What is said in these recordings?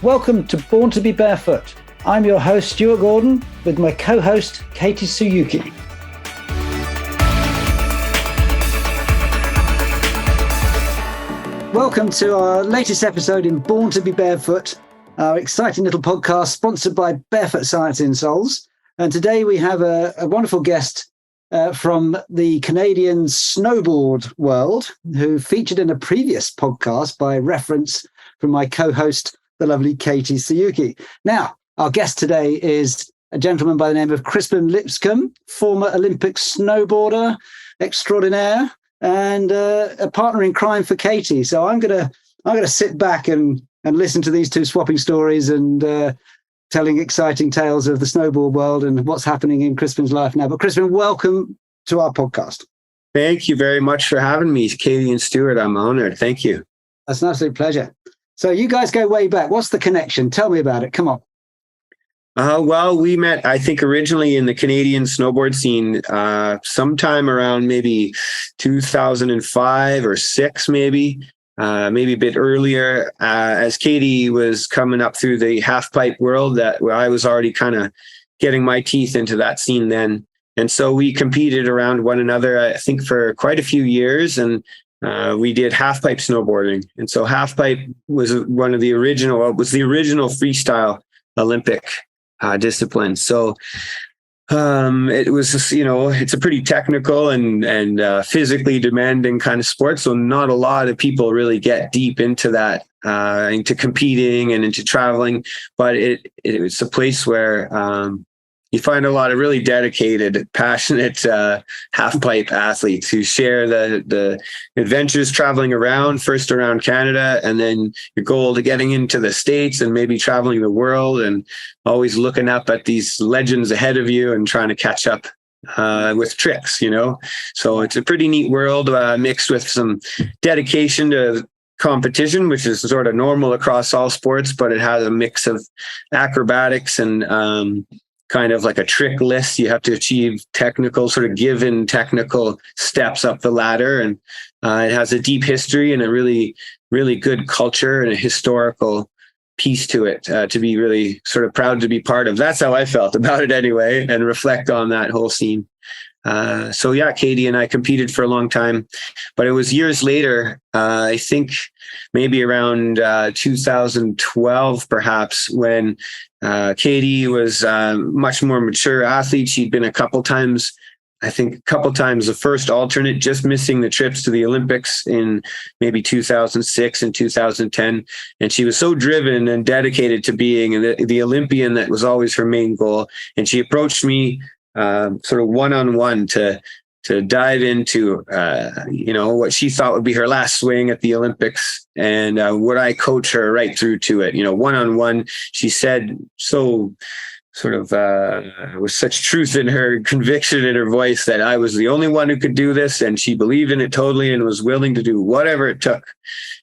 Welcome to Born to be Barefoot. I'm your host, Stuart Gordon, with my co-host, Katie Tsuyuki. Welcome to our latest episode in Born to be Barefoot, our exciting little podcast sponsored by Barefoot Science Insoles. And today we have a wonderful guest from the Canadian snowboard world who featured in a previous podcast by reference from my co-host, the lovely Katie Tsuyuki. Now, our guest today is a gentleman by the name of Crispin Lipscomb, former Olympic snowboarder extraordinaire, and a partner in crime for Katie. So I'm gonna sit back and listen to these two swapping stories and telling exciting tales of the snowboard world and what's happening in Crispin's life now. But Crispin, welcome to our podcast. Thank you very much for having me, Katie and Stuart. I'm honored. Thank you. That's an absolute pleasure. So you guys go way back. What's the connection? Tell me about it. Come on. Well, we met, I think, originally in the Canadian snowboard scene sometime around maybe 2005 or 6, maybe a bit earlier, as Katie was coming up through the halfpipe world where I was already kind of getting my teeth into that scene then. And so we competed around one another, I think, for quite a few years. And we did halfpipe snowboarding. And so halfpipe was the original freestyle Olympic discipline. So it was, it's a pretty technical and physically demanding kind of sport. So not a lot of people really get deep into that, into competing and into traveling. But it's a place where you find a lot of really dedicated, passionate halfpipe athletes who share the adventures traveling around, first around Canada, and then your goal to getting into the States and maybe traveling the world, and always looking up at these legends ahead of you and trying to catch up with tricks, So it's a pretty neat world mixed with some dedication to competition, which is sort of normal across all sports, but it has a mix of acrobatics and kind of like a trick list. You have to achieve given technical steps up the ladder. And it has a deep history and a really, really good culture and a historical piece to it to be really sort of proud to be part of. That's how I felt about it anyway, and reflect on that whole scene. So yeah, Katie and I competed for a long time, but it was years later, I think maybe around 2012, perhaps, when Katie was a much more mature athlete. She'd been a couple times the first alternate, just missing the trips to the Olympics in maybe 2006 and 2010. And she was so driven and dedicated to being the Olympian that was always her main goal. And she approached me sort of one-on-one to dive into, what she thought would be her last swing at the Olympics, and would I coach her right through to it? One-on-one, she said, so sort of with such truth in her conviction in her voice, that I was the only one who could do this, and she believed in it totally and was willing to do whatever it took.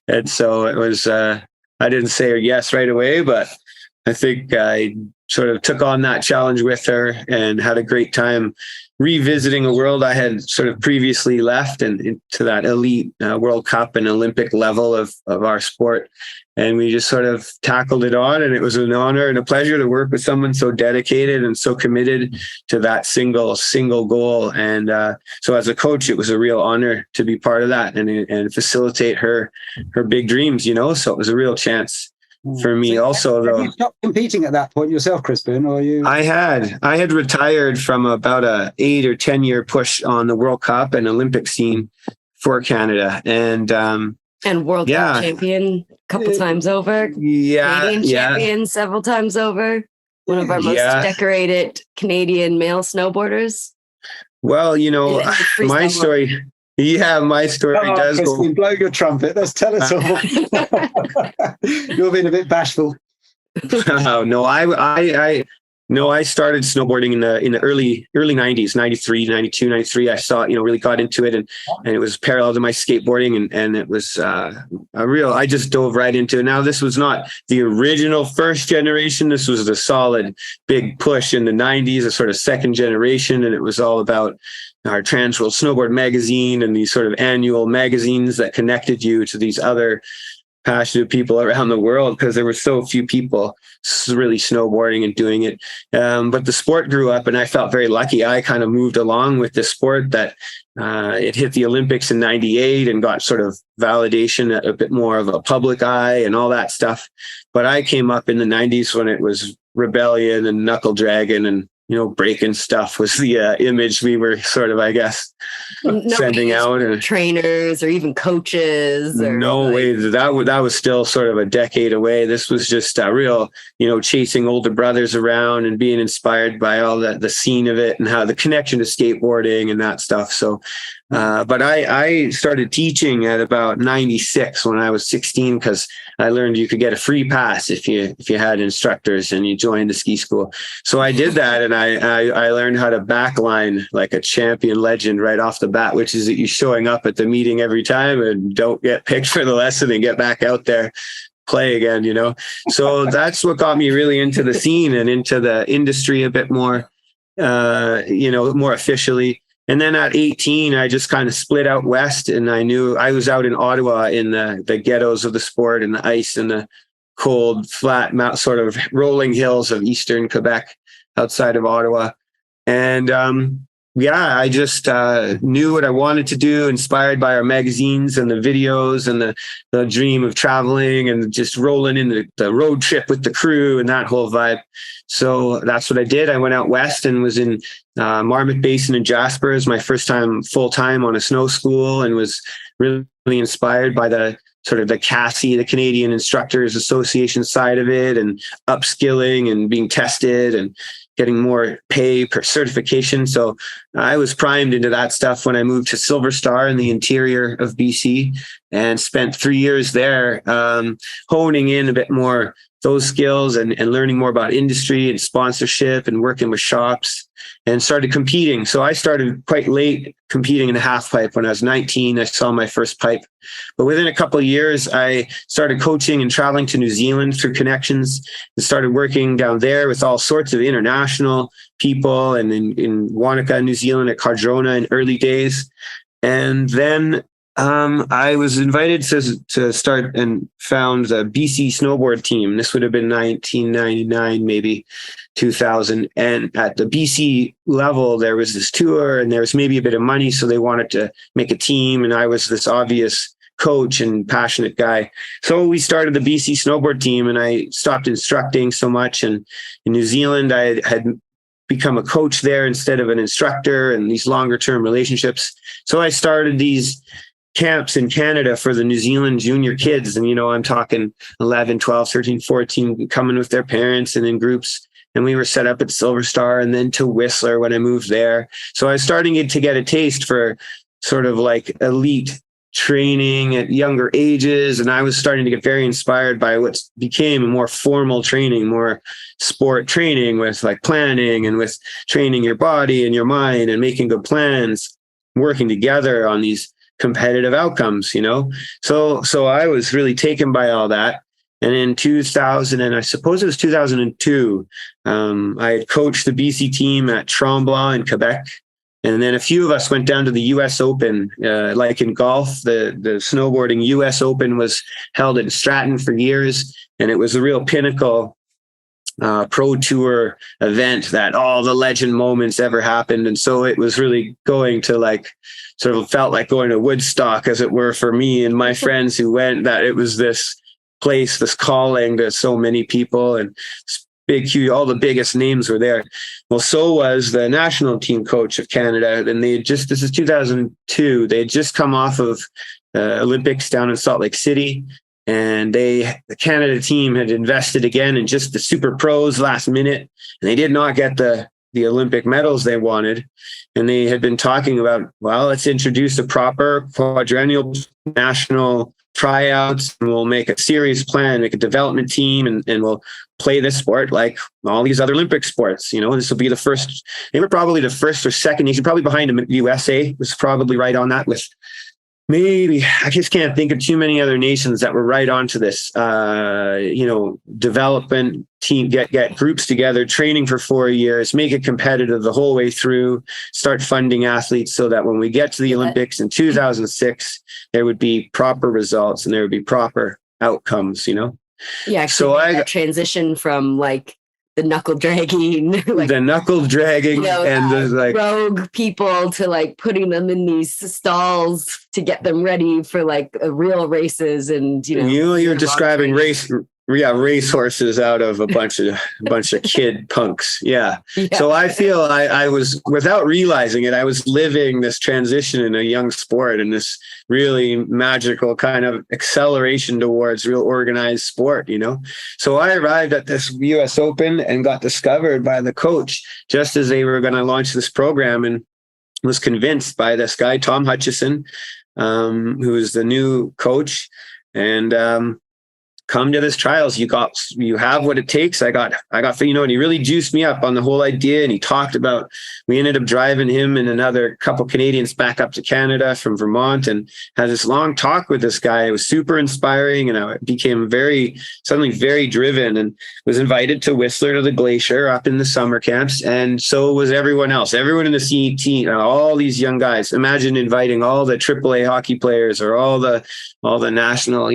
And so it was, I didn't say her yes right away, but I think I sort of took on that challenge with her and had a great time revisiting a world I had sort of previously left, and into that elite World Cup and Olympic level of our sport. And we just sort of tackled it on, and it was an honor and a pleasure to work with someone so dedicated and so committed to that single goal. And so as a coach, it was a real honor to be part of that and facilitate her big dreams, So it was a real chance for me. So also, though, you stopped competing at that point yourself, Crispin, or you? I had retired from about a 8 or 10 year push on the World Cup and Olympic scene for Canada, and World Cup champion a couple times over. Canadian champion several times over. One of our most decorated Canadian male snowboarders. Well, my story. Yeah, my story does go. Blow your trumpet. Let's tell us all. You're being a bit bashful. No, I started snowboarding in the early 90s, 93, 92, 93. I saw it, really got into it, and it was parallel to my skateboarding, and it was I just dove right into it. Now, this was not the original first generation. This was the solid big push in the 90s, a sort of second generation, and it was all about our Trans World Snowboard magazine and these sort of annual magazines that connected you to these other passionate people around the world because there were so few people really snowboarding and doing it. But the sport grew up, and I felt very lucky. I kind of moved along with this sport that it hit the Olympics in '98 and got sort of validation, a bit more of a public eye and all that stuff. But I came up in the '90s when it was rebellion and knuckle dragging and, breaking stuff was the image we were sort of, I guess, sending out. And trainers or even coaches. No way. That was still sort of a decade away. This was just a real, chasing older brothers around and being inspired by all the scene of it and how the connection to skateboarding and that stuff. So, but I started teaching at about 96 when I was 16, because I learned you could get a free pass if you had instructors and you joined the ski school. So I did that, and I learned how to backline like a champion legend right off the bat, which is that you showing up at the meeting every time and don't get picked for the lesson and get back out there, play again, So that's what got me really into the scene and into the industry a bit more, more officially. And then at 18, I just kind of split out west, and I knew I was out in Ottawa in the ghettos of the sport and the ice and the cold, flat, sort of rolling hills of eastern Quebec outside of Ottawa. And I just knew what I wanted to do, inspired by our magazines and the videos and the dream of traveling and just rolling in the road trip with the crew and that whole vibe. So that's what I did. I went out west and was in Marmot Basin and Jasper as my first time full time on a snow school, and was really inspired by the sort of the CASI, the Canadian Instructors Association side of it, and upskilling and being tested and getting more pay per certification. So I was primed into that stuff when I moved to Silver Star in the interior of BC and spent 3 years there, honing in a bit more those skills and learning more about industry and sponsorship and working with shops, and started competing. So I started quite late competing in the half pipe. When I was 19, I saw my first pipe. But within a couple of years, I started coaching and traveling to New Zealand through connections, and started working down there with all sorts of international people, and in Wanaka, New Zealand at Cardrona in early days. And then I was invited to start and found the BC snowboard team. This would have been 1999, maybe 2000. And at the BC level, there was this tour and there was maybe a bit of money. So they wanted to make a team. And I was this obvious coach and passionate guy. So we started the BC snowboard team, and I stopped instructing so much. And in New Zealand, I had become a coach there instead of an instructor, and these longer term relationships. So I started these camps in Canada for the New Zealand junior kids. And, I'm talking 11, 12, 13, 14 coming with their parents and in groups. And we were set up at Silver Star and then to Whistler when I moved there. So I was starting to get a taste for sort of like elite training at younger ages. And I was starting to get very inspired by what became a more formal training, more sport training with like planning and with training your body and your mind and making good plans, working together on these competitive outcomes, So I was really taken by all that. And in 2000, and I suppose it was 2002, I had coached the BC team at Tremblant in Quebec. And then a few of us went down to the US Open, like in golf, the snowboarding US Open was held in Stratton for years. And it was a real pinnacle pro tour event that all the legend moments ever happened. And so it was really going to sort of felt like going to Woodstock, as it were, for me and my friends who went, that it was this place, this calling to so many people, and big, huge, all the biggest names were there. Well, so was the national team coach of Canada. And this is 2002, they had just come off of Olympics down in Salt Lake City. And the Canada team had invested again in just the super pros last minute. And they did not get the Olympic medals they wanted. And they had been talking about, well, let's introduce a proper quadrennial national tryouts, and we'll make a serious plan, make a development team, and we'll play this sport like all these other Olympic sports. This will be the first, they were probably the first or second nation, probably behind the USA was probably right on that, with maybe, I just can't think of too many other nations that were right onto this, development team, get groups together, training for 4 years, make it competitive the whole way through, start funding athletes so that when we get to the Olympics in 2006, there would be proper results and there would be proper outcomes, Yeah. So I got transition from like the knuckle dragging, like the knuckle dragging and the like rogue people to like putting them in these stalls to get them ready for like real races. And you're describing race horses out of a bunch of kid punks. Yeah. So I feel I was, without realizing it, I was living this transition in a young sport and this really magical kind of acceleration towards real organized sport, So I arrived at this US Open and got discovered by the coach just as they were going to launch this program, and was convinced by this guy, Tom Hutchison, who is the new coach, and come to this trials. You have what it takes. I got, and he really juiced me up on the whole idea. And he talked about, we ended up driving him and another couple Canadians back up to Canada from Vermont, and had this long talk with this guy. It was super inspiring. And I became suddenly very driven, and was invited to Whistler to the Glacier up in the summer camps. And so was everyone else, everyone in the team, all these young guys. Imagine inviting all the AAA hockey players or all the national,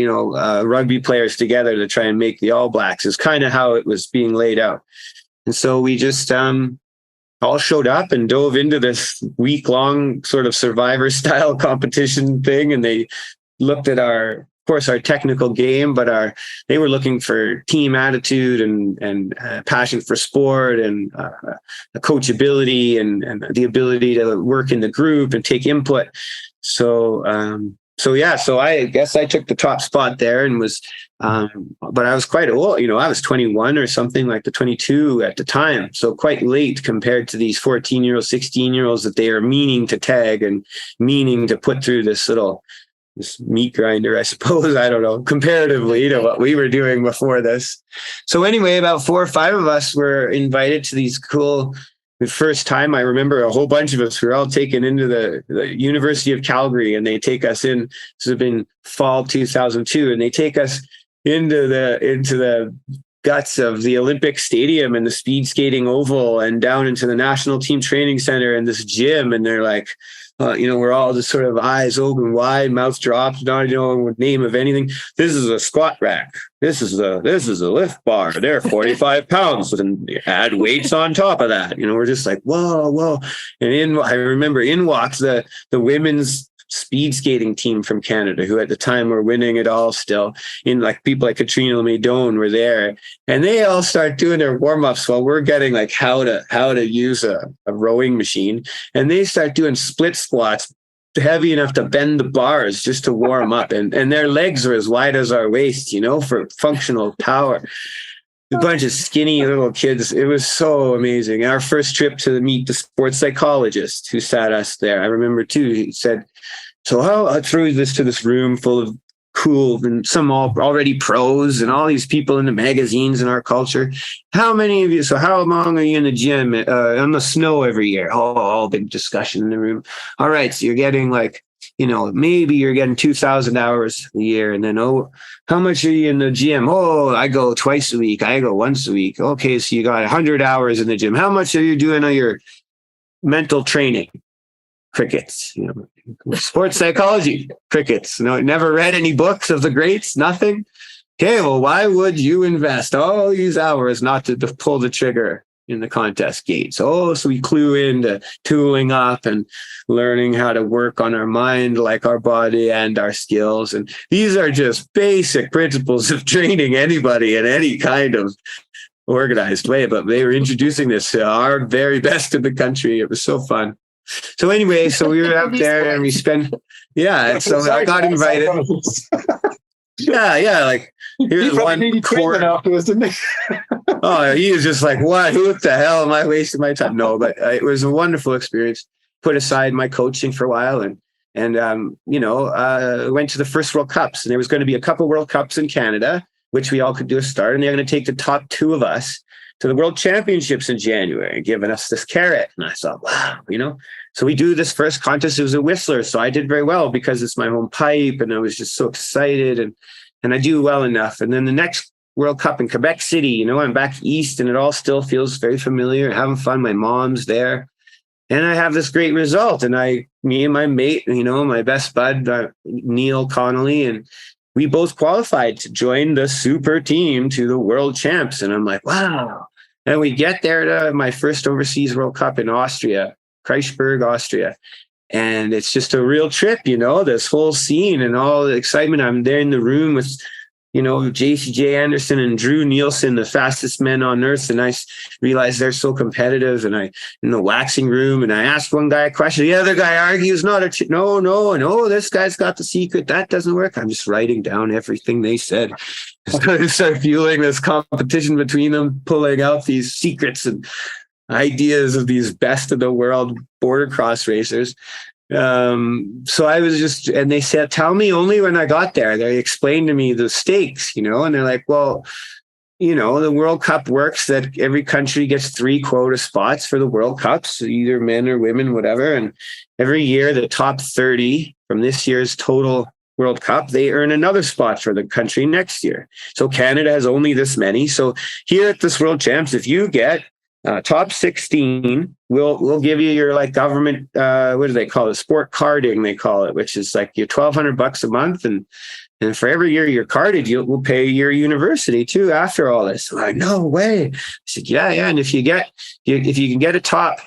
rugby players together to try and make the All Blacks, is kind of how it was being laid out. And so we just all showed up and dove into this week-long sort of survivor-style competition thing. And they looked at our technical game, but they were looking for team attitude and passion for sport and coachability and the ability to work in the group and take input. So I guess I took the top spot there, and was, but I was quite old, I was 21 or something, like the 22 at the time. So quite late compared to these 14-year-olds, 16-year-olds that they are meaning to tag and meaning to put through this meat grinder, I suppose. I don't know, comparatively to what we were doing before this. So anyway, about 4 or 5 of us were invited to these cool. The first time I remember, a whole bunch of us were all taken into the University of Calgary, and they take us in. This has been fall 2002, and they take us into the guts of the Olympic Stadium and the speed skating oval, and down into the National Team Training Center and this gym. And they're like, we're all just sort of eyes open wide, mouth dropped, not knowing the name of anything. This is a squat rack. This is a lift bar. They're 45 pounds, and add weights on top of that. We're just like, whoa. And I remember in walks the women's speed skating team from Canada, who at the time were winning it all still. In like people like Katrina Maidone were there, and they all start doing their warm-ups while we're getting like how to use a rowing machine, and they start doing split squats heavy enough to bend the bars just to warm up, and their legs are as wide as our waist, for functional power. A bunch of skinny little kids. It was so amazing. Our first trip to meet the sports psychologist who sat us there, I remember too, he said, so I threw this to this room full of cool and some already pros and all these people in the magazines in our culture. How many of you, so how long are you in the gym on the snow every year? All big discussion in the room. All right, so you're getting like, maybe you're getting 2,000 hours a year. And then, how much are you in the gym? I go twice a week. I go once a week. Okay, so you got 100 hours in the gym. How much are you doing on your mental training? Crickets. Sports psychology, crickets. Never read any books of the greats, nothing. Okay, well, why would you invest all these hours not to pull the trigger in the contest gates? So we clue into tooling up and learning how to work on our mind, like our body and our skills. And these are just basic principles of training anybody in any kind of organized way. But they were introducing this to our very best in the country. It was so fun. So anyway, so we were up there and we spent, so I got invited. Yeah, like here's one quarter afterwards, didn't he? He was just like, what? Who the hell am I wasting my time? No, but it was a wonderful experience. Put aside my coaching for a while and went to the first World Cups, and there was going to be a couple World Cups in Canada, which we all could do a start, and they're going to take the top 2 of us to the World Championships in January, giving us this carrot. And I thought, wow, So we do this first contest. It was a Whistler. So I did very well because it's my home pipe, and I was just so excited, and I do well enough. And then the next World Cup in Quebec City, I'm back east, and it all still feels very familiar, having fun. My mom's there. And I have this great result. And me and my mate, my best bud, Neil Connolly, and we both qualified to join the super team to the world champs. And I'm like, wow. And we get there to my first overseas World Cup in Austria, Kreisberg, Austria. And it's just a real trip, this whole scene and all the excitement. I'm there in the room with, JCJ Anderson and Drew Nielsen, the fastest men on earth. And I realized they're so competitive. And in the waxing room, and I asked one guy a question. The other guy argues, no, this guy's got the secret. That doesn't work. I'm just writing down everything they said. I started feeling this competition between them, pulling out these secrets and ideas of these best of the world border cross racers. So I was and they said, tell me only when I got there. They explained to me the stakes, and they're like, well, the World Cup works that every country gets 3 quota spots for the World Cups, either men or women, whatever. And every year, the top 30 from this year's total World Cup, they earn another spot for the country next year. So Canada has only this many. So here at this World Champs, if you get top 16, we'll give you your government, what do they call it? Sport carding, they call it, which is your $1,200 a month. And for every year you're carded, we'll pay your university too after all this. I'm like, no way. I said, yeah. And if you can get a top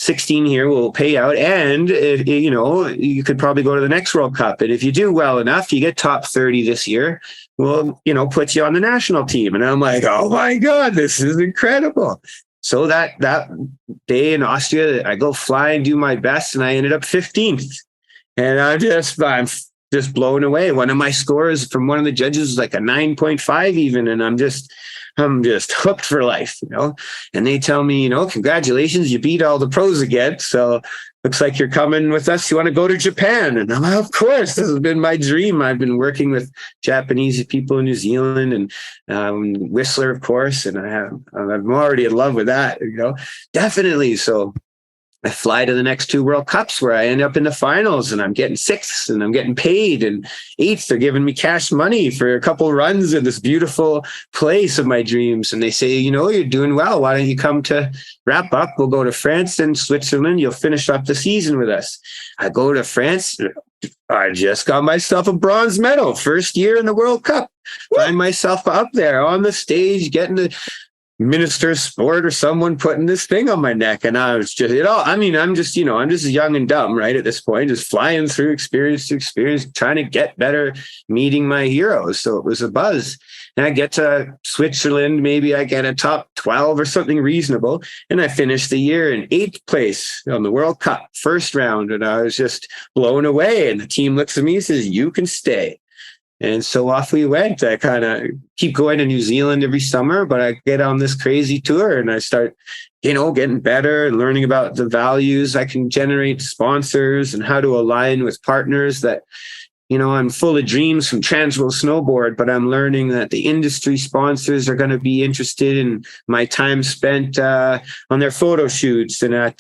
16 here, we'll pay out. And if, you could probably go to the next World Cup. And if you do well enough, you get top 30 this year, we'll, put you on the national team. And I'm like, oh my God, this is incredible. So that day in Austria, I go fly and do my best, and I ended up 15th. And I'm just blown away. One of my scores from one of the judges was like a 9.5 even, and I'm just hooked for life, And they tell me, congratulations, you beat all the pros again. So looks like you're coming with us. You want to go to Japan? And I'm like, of course, this has been my dream. I've been working with Japanese people in New Zealand and Whistler, of course. And I'm already in love with that, definitely. So I fly to the next 2 World Cups where I end up in the finals, and I'm getting 6th and I'm getting paid, and 8th, they're giving me cash money for a couple runs in this beautiful place of my dreams. And they say, you're doing well. Why don't you come to wrap up? We'll go to France and Switzerland. You'll finish up the season with us. I go to France. I just got myself a bronze medal, first year in the World Cup. Find myself up there on the stage, getting the minister of sport or someone putting this thing on my neck. And I was just, I'm just young and dumb, right? At this point, just flying through experience to experience, trying to get better, meeting my heroes. So it was a buzz. And I get to Switzerland, maybe I get a top 12 or something reasonable. And I finished the year in 8th place on the World Cup, first round. And I was just blown away. And the team looks at me and says, you can stay. And so off we went. I kind of keep going to New Zealand every summer, but I get on this crazy tour and I start, getting better and learning about the values I can generate, sponsors, and how to align with partners that, I'm full of dreams from Transworld Snowboard, but I'm learning that the industry sponsors are going to be interested in my time spent on their photo shoots and at,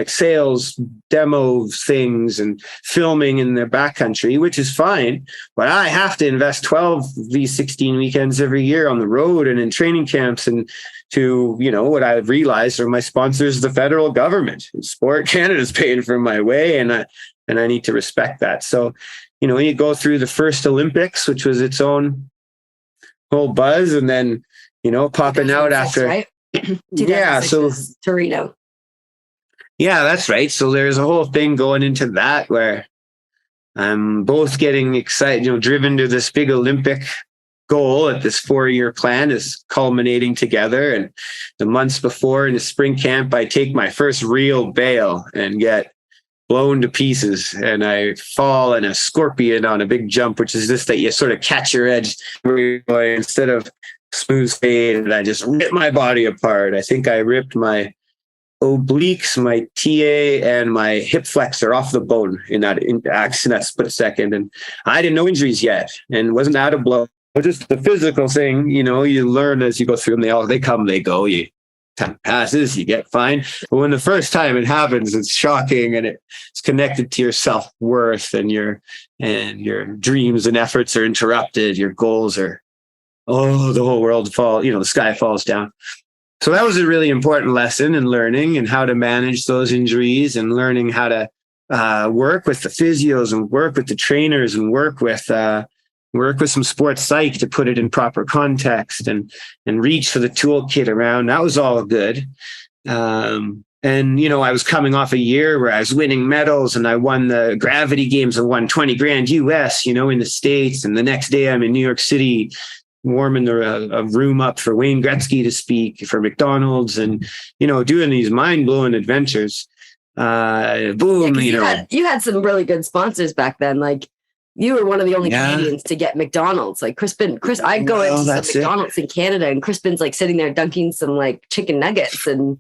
sales demo things and filming in the backcountry, which is fine. But I have to invest 12 of these 16 weekends every year on the road and in training camps. And to, what I've realized are my sponsors, the federal government. Sport Canada's paying for my way, and I need to respect that. So, you go through the first Olympics, which was its own whole buzz, and then, popping out after. Right? Yeah. So Torino. Yeah, that's right. So there's a whole thing going into that where I'm both getting excited, driven to this big Olympic goal at this 4-year plan is culminating together. And the months before in the spring camp, I take my first real bail and get blown to pieces, and I fall in a scorpion on a big jump, which is just that you sort of catch your edge instead of smooth fade, and I just rip my body apart. I think I ripped my obliques, my TA, and my hip flexor off the bone in that split second. And I didn't know injuries yet, and wasn't out of blow. Just the physical thing, you learn as you go through them. They come, they go. Time passes, you get fine. But when the first time it happens, it's shocking, and it's connected to your self-worth and your dreams and efforts are interrupted. Your goals are, the whole world the sky falls down. So that was a really important lesson in learning and how to manage those injuries and learning how to work with the physios and work with the trainers and work with some sports psych to put it in proper context and reach for the toolkit around. That was all good. And, you know, I was coming off a year where I was winning medals and I won the gravity games and won 20 grand US, you know, in the States. And the next day I'm in New York City, warming a room up for Wayne Gretzky to speak for McDonald's and, you know, doing these mind blowing adventures. Boom, yeah, you had some really good sponsors back then. Like you were one of the only Canadians to get McDonald's. Like Chris, I go into some McDonald's in Canada and Crispin's like sitting there dunking some like chicken nuggets and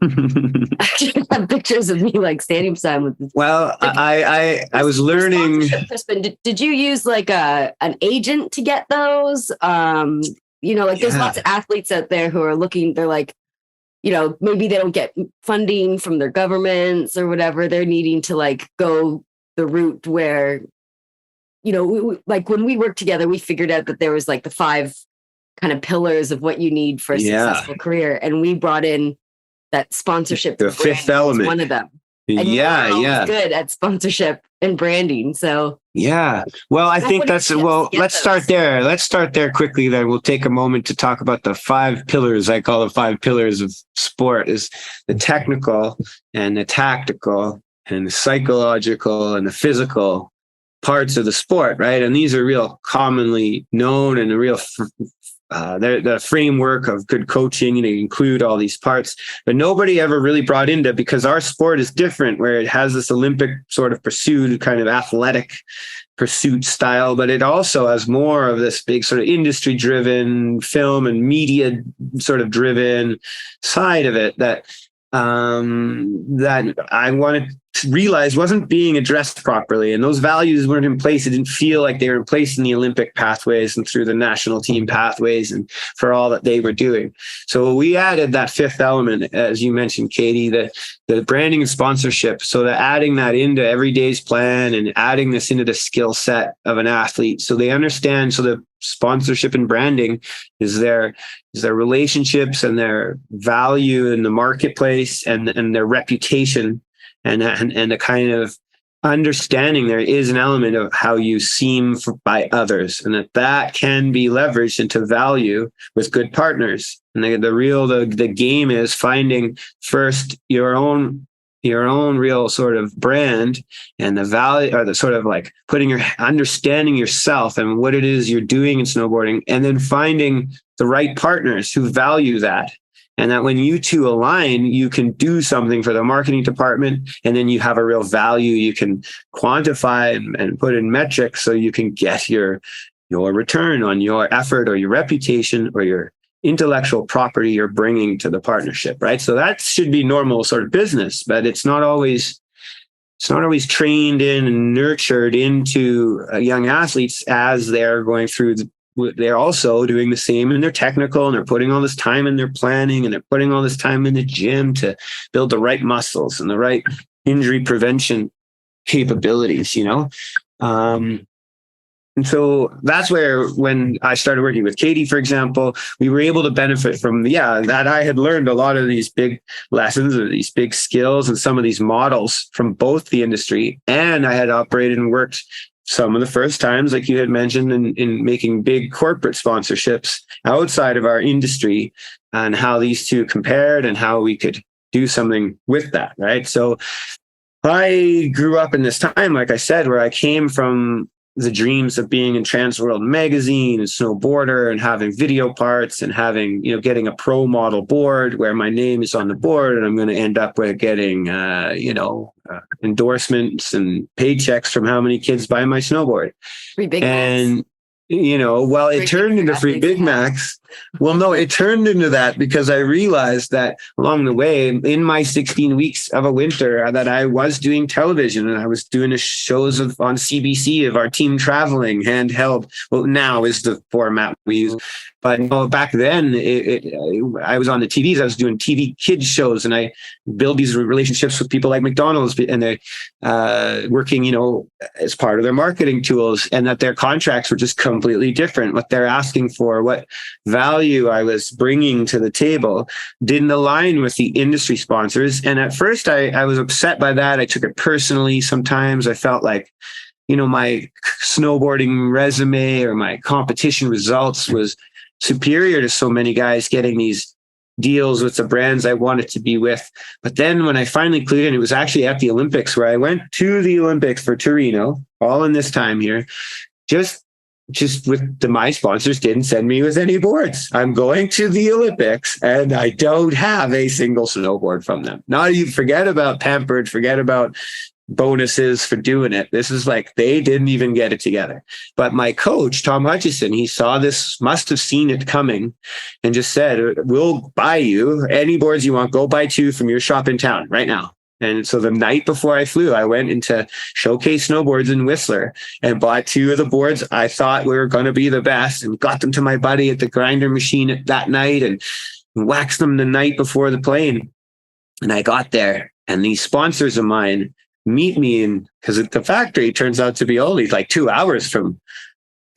I have pictures of me like standing beside him with this. Well, I was learning. Crispin, did you use like an agent to get those? You know, like there's lots of athletes out there who are looking, they're like, you know, maybe they don't get funding from their governments or whatever. They're needing to like go the route where, you know, we, like when we worked together, we figured out that there was like the 5 kind of pillars of what you need for a successful career. And we brought in that sponsorship. The 5th element. One of them. And good at sponsorship and branding. So well, I think let's start there. Let's start there quickly. Then we'll take a moment to talk about the 5 pillars. I call the 5 pillars of sport: is the technical and the tactical and the psychological and the physical parts of the sport, right? And these are real commonly known and the framework of good coaching, you know, include all these parts, but nobody ever really brought into, because our sport is different, where it has this Olympic sort of pursuit, kind of athletic pursuit style, but it also has more of this big sort of industry driven film and media sort of driven side of it that I wanted to realize wasn't being addressed properly. And those values weren't in place. It didn't feel like they were in place in the Olympic pathways and through the national team pathways and for all that they were doing. So we added that 5th element, as you mentioned, Katie, the branding and sponsorship. So that adding that into every day's plan and adding this into the skill set of an athlete. So they understand, so the sponsorship and branding is their relationships and their value in the marketplace and their reputation and the kind of understanding there is an element of how you seem by others, and that can be leveraged into value with good partners. And the game is finding first your own real sort of brand and the value, or the sort of like understanding yourself and what it is you're doing in snowboarding, and then finding the right partners who value that. And that when you two align, you can do something for the marketing department, and then you have a real value you can quantify and put in metrics, so you can get your return on your effort or your reputation or your intellectual property you're bringing to the partnership, right? So that should be normal sort of business, but it's not always trained in and nurtured into young athletes as they're going through they're also doing the same in their technical, and they're putting all this time in their planning, and they're putting all this time in the gym to build the right muscles and the right injury prevention capabilities, you know? And so that's where, when I started working with Katie, for example, we were able to benefit from, that I had learned a lot of these big lessons or these big skills and some of these models from both the industry, and I had operated and worked some of the first times, like you had mentioned, in making big corporate sponsorships outside of our industry, and how these two compared and how we could do something with that, right? So I grew up in this time, like I said, where I came from the dreams of being in Transworld magazine and Snowboarder and having video parts and having, getting a pro model board where my name is on the board, and I'm going to end up with getting, endorsements and paychecks from how many kids buy my snowboard. Free Big Macs. It turned into free Big Macs. Well, no, it turned into that because I realized that along the way, in my 16 weeks of a winter, that I was doing television, and I was doing shows on CBC of our team traveling handheld. Well, now is the format we use. But back then, I was on the TVs. I was doing TV kids shows, and I build these relationships with people like McDonald's, and they're working, as part of their marketing tools, and that their contracts were just come completely different. What they're asking for, what value I was bringing to the table didn't align with the industry sponsors. And at first I was upset by that. I took it personally. Sometimes I felt like, my snowboarding resume or my competition results was superior to so many guys getting these deals with the brands I wanted to be with. But then when I finally clued in, it was actually at the Olympics, where I went to the Olympics for Torino, all in this time here, just with my sponsors didn't send me with any boards. I'm going to the Olympics and I don't have a single snowboard from them. Not even, forget about Pampered, forget about bonuses for doing it. This is like, they didn't even get it together. But my coach, Tom Hutchison, he saw this, must have seen it coming, and just said, we'll buy you any boards you want. Go buy 2 from your shop in town right now. And so the night before I flew, I went into Showcase Snowboards in Whistler and bought 2 of the boards I thought were going to be the best, and got them to my buddy at the grinder machine that night and waxed them the night before the plane. And I got there, and these sponsors of mine meet me in, because the factory turns out to be only like 2 hours from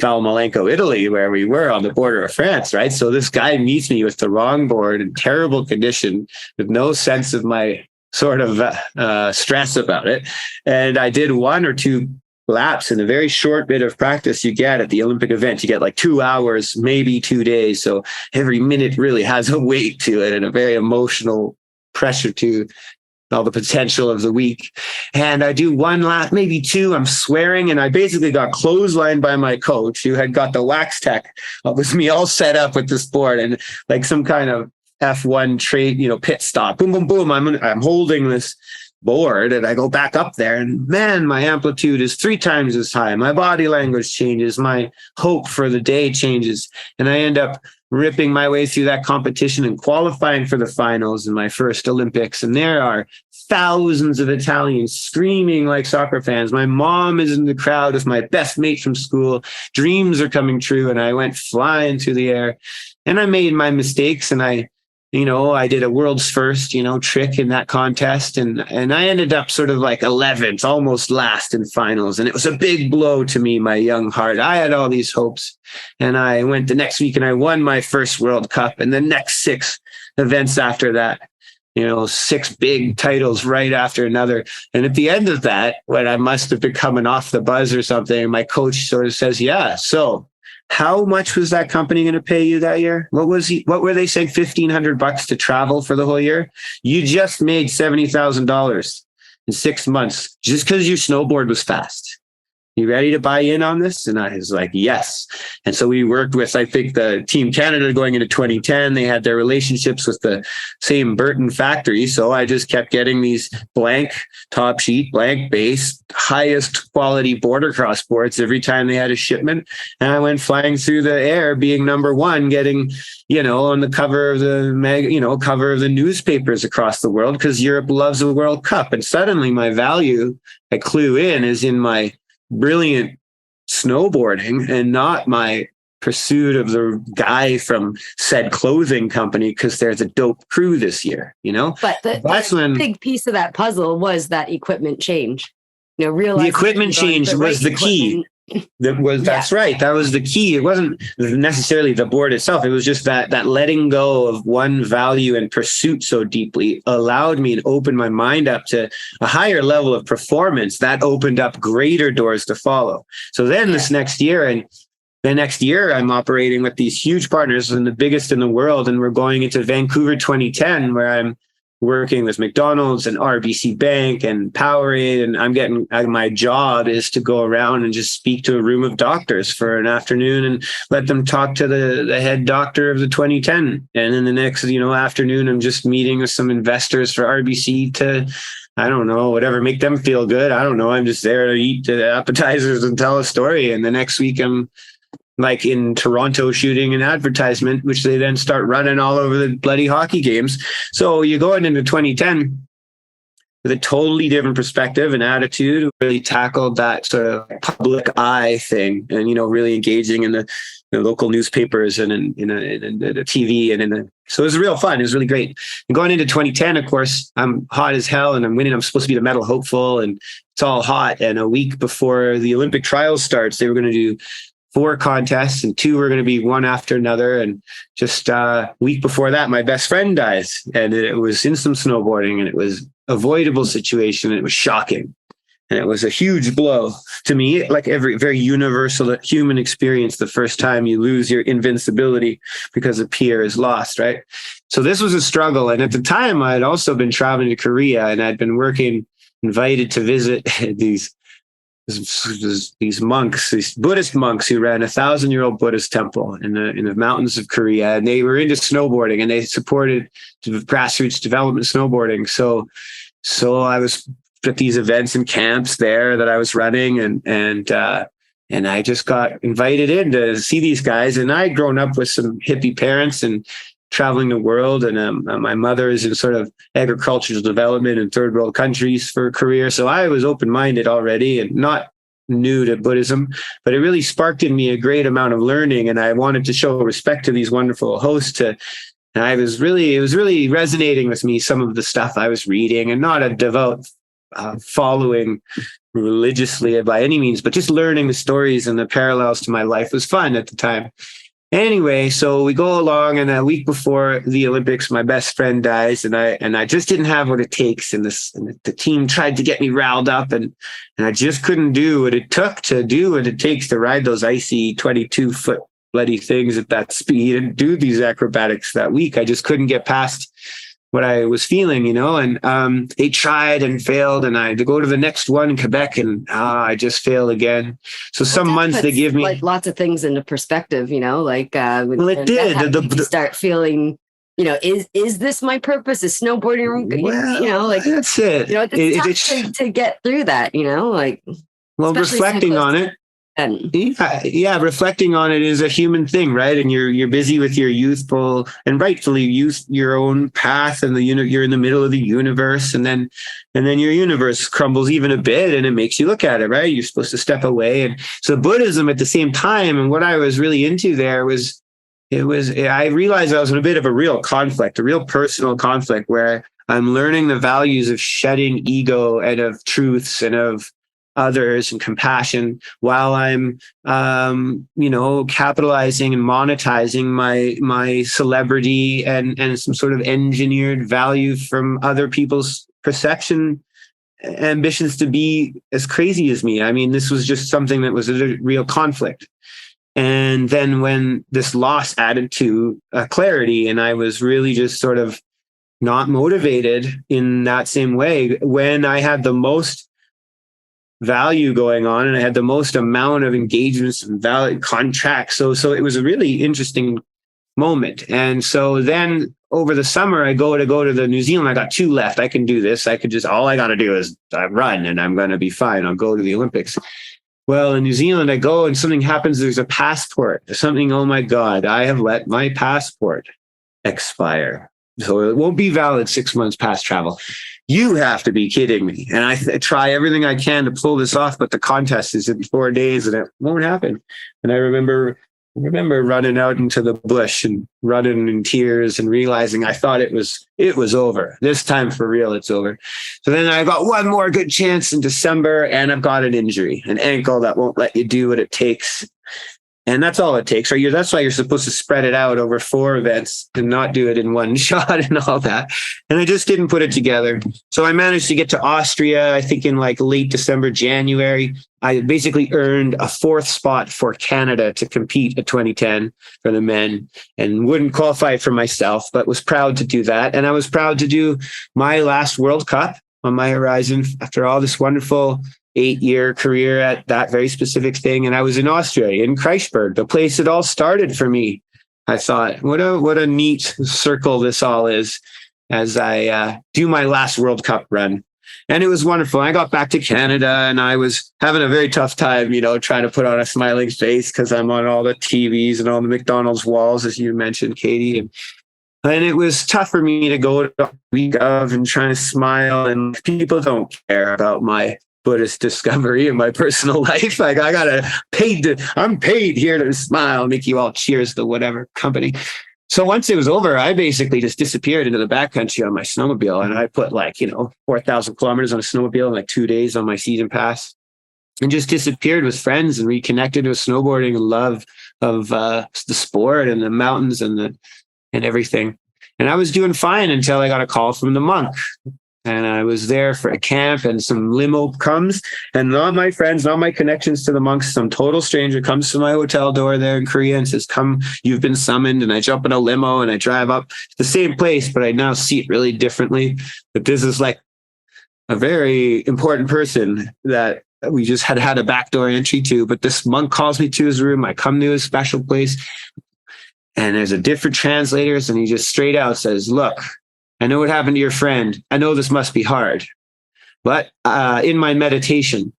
Valmalenco, Italy, where we were on the border of France, right? So this guy meets me with the wrong board in terrible condition, with no sense of my sort of stress about it. And I did 1 or 2 laps in a very short bit of practice you get at the Olympic event. You get like 2 hours, maybe 2 days. So every minute really has a weight to it and a very emotional pressure to all the potential of the week. And I do 1 lap, maybe 2, I'm swearing. And I basically got clotheslined by my coach, who had got the wax tech with me all set up with this board, and like some kind of F1 trade, pit stop. Boom, boom, boom. I'm holding this board, and I go back up there, and man, my amplitude is 3 times as high. My body language changes. My hope for the day changes. And I end up ripping my way through that competition and qualifying for the finals in my first Olympics. And there are thousands of Italians screaming like soccer fans. My mom is in the crowd with my best mate from school. Dreams are coming true. And I went flying through the air, and I made my mistakes, and I did a world's first, trick in that contest. And I ended up sort of like 11th, almost last in finals. And it was a big blow to me, my young heart. I had all these hopes, and I went the next week and I won my first World Cup, and the next 6 events after that, 6 big titles right after another. And at the end of that, when I must have been coming off the buzz or something, my coach sort of says, yeah, so how much was that company going to pay you that year? What were they saying? $1,500 to travel for the whole year? You just made $70,000 in 6 months just because your snowboard was fast. You ready to buy in on this? And I was like, yes. And so we worked with, I think, the Team Canada going into 2010. They had their relationships with the same Burton factory. So I just kept getting these blank top sheet, blank base, highest quality border cross boards every time they had a shipment. And I went flying through the air, being number 1, getting, on the cover of the cover of the newspapers across the world, because Europe loves the World Cup. And suddenly my value, I clue in, is in my brilliant snowboarding and not my pursuit of the guy from said clothing company because there's a dope crew this year, But that's when big piece of that puzzle was that equipment change. The equipment change was the key. That's right. That was the key. It wasn't necessarily the board itself. It was just that letting go of one value and pursuit so deeply allowed me to open my mind up to a higher level of performance that opened up greater doors to follow. So then this next year, I'm operating with these huge partners and the biggest in the world. And we're going into Vancouver 2010, where I'm working with McDonald's and RBC Bank and Powerade. And my job is to go around and just speak to a room of doctors for an afternoon and let them talk to the head doctor of the 2010. And then the next, afternoon, I'm just meeting with some investors for RBC to, I don't know, whatever, make them feel good. I don't know. I'm just there to eat the appetizers and tell a story. And the next week I'm like in Toronto shooting an advertisement, which they then start running all over the bloody hockey games. So you're going into 2010 with a totally different perspective and attitude, really tackled that sort of public eye thing and, really engaging in the local newspapers and in the TV so it was real fun. It was really great. And going into 2010, of course, I'm hot as hell and I'm winning. I'm supposed to be the medal hopeful and it's all hot. And a week before the Olympic trials starts, they were going to do 4 contests, and 2 were going to be one after another. And just a week before that, my best friend dies, and it was in some snowboarding, and it was avoidable situation. And it was shocking. And it was a huge blow to me, like every very universal human experience, the first time you lose your invincibility because a peer is lost, right? So this was a struggle. And at the time, I had also been traveling to Korea, and I'd been working, invited to visit these monks, these Buddhist monks who ran a 1,000-year-old Buddhist temple in the mountains of Korea. And they were into snowboarding, and they supported grassroots development snowboarding. So I was at these events and camps there that I was running, and I just got invited in to see these guys. And I'd grown up with some hippie parents and traveling the world, and my mother is in sort of agricultural development in third world countries for a career. So I was open-minded already and not new to Buddhism, but it really sparked in me a great amount of learning, and I wanted to show respect to these wonderful hosts. And it was really resonating with me, some of the stuff I was reading, and not a devout following religiously by any means, but just learning the stories and the parallels to my life was fun at the time. Anyway, so we go along, and a week before the Olympics, my best friend dies, and I just didn't have what it takes. And the team tried to get me riled up, and I just couldn't do what it took to do what it takes to ride those icy 22-foot bloody things at that speed and do these acrobatics that week. I just couldn't get past what I was feeling, and they tried and failed, and I had to go to the next one in Quebec, and I just failed again. So some months they give me like lots of things into perspective, like well, it did. You start feeling, is this my purpose? Is snowboarding? Well, that's it. It's tough to get through that, well, reflecting on it. Yeah, reflecting on it is a human thing, right? And you're busy with your youthful and rightfully your own path, and you're in the middle of the universe, and then your universe crumbles even a bit, and it makes you look at it, right? You're supposed to step away. And so Buddhism at the same time, and what I was really into there was I realized I was in a bit of a real conflict, a real personal conflict, where I'm learning the values of shedding ego and of truths and of others and compassion, while I'm, capitalizing and monetizing my celebrity and some sort of engineered value from other people's perception ambitions to be as crazy as me. I mean, this was just something that was a real conflict. And then when this loss added to clarity, and I was really just sort of not motivated in that same way, when I had the most value going on and I had the most amount of engagements and valid contracts. So it was a really interesting moment. And so then over the summer, I go to the New Zealand. I got 2 left. I can do this. All I got to do is run, and I'm going to be fine. I'll go to the Olympics. Well, in New Zealand, I go and something happens. There's a passport. Something, oh my God, I have let my passport expire. So it won't be valid 6 months past travel. You have to be kidding me. And I try everything I can to pull this off, but the contest is in 4 days, and it won't happen. And I remember running out into the bush and running in tears and realizing I thought it was over. This time for real, it's over. So then I got one more good chance in December, and I've got an injury, an ankle that won't let you do what it takes. And that's all it takes, right? That's why you're supposed to spread it out over 4 events and not do it in one shot and all that. And I just didn't put it together. So I managed to get to Austria, I think in like late December, January. I basically earned a 4th spot for Canada to compete at 2010 for the men, and wouldn't qualify for myself, but was proud to do that. And I was proud to do my last World Cup on my horizon after all this wonderful 8-year career at that very specific thing. And I was in Austria, in Kreisberg, the place it all started for me. I thought, what a neat circle this all is, as I do my last World Cup run. And it was wonderful. I got back to Canada, and I was having a very tough time, trying to put on a smiling face, because I'm on all the TVs and all the McDonald's walls, as you mentioned, Katie. And it was tough for me to go to the week of and trying to smile, and people don't care about my Buddhist discovery in my personal life. Like I'm paid here to smile, make you all cheers to whatever company. So once it was over, I basically just disappeared into the backcountry on my snowmobile, and I put 4,000 kilometers on a snowmobile in 2 days on my season pass. and just disappeared with friends and reconnected with snowboarding and love of the sport and the mountains and everything. And I was doing fine until I got a call from the monk. And I was there for a camp, and some limo comes, and not my friends, not my connections to the monks, some total stranger comes to my hotel door there in Korea and says, "Come, you've been summoned." And I jump in a limo and I drive up to the same place, but I now see it really differently. But this is like a very important person that we just had a backdoor entry to. But this monk calls me to his room. I come to his special place, and there's a different translators, and he just straight out says, "Look, I know what happened to your friend. I know this must be hard, but in my meditation,"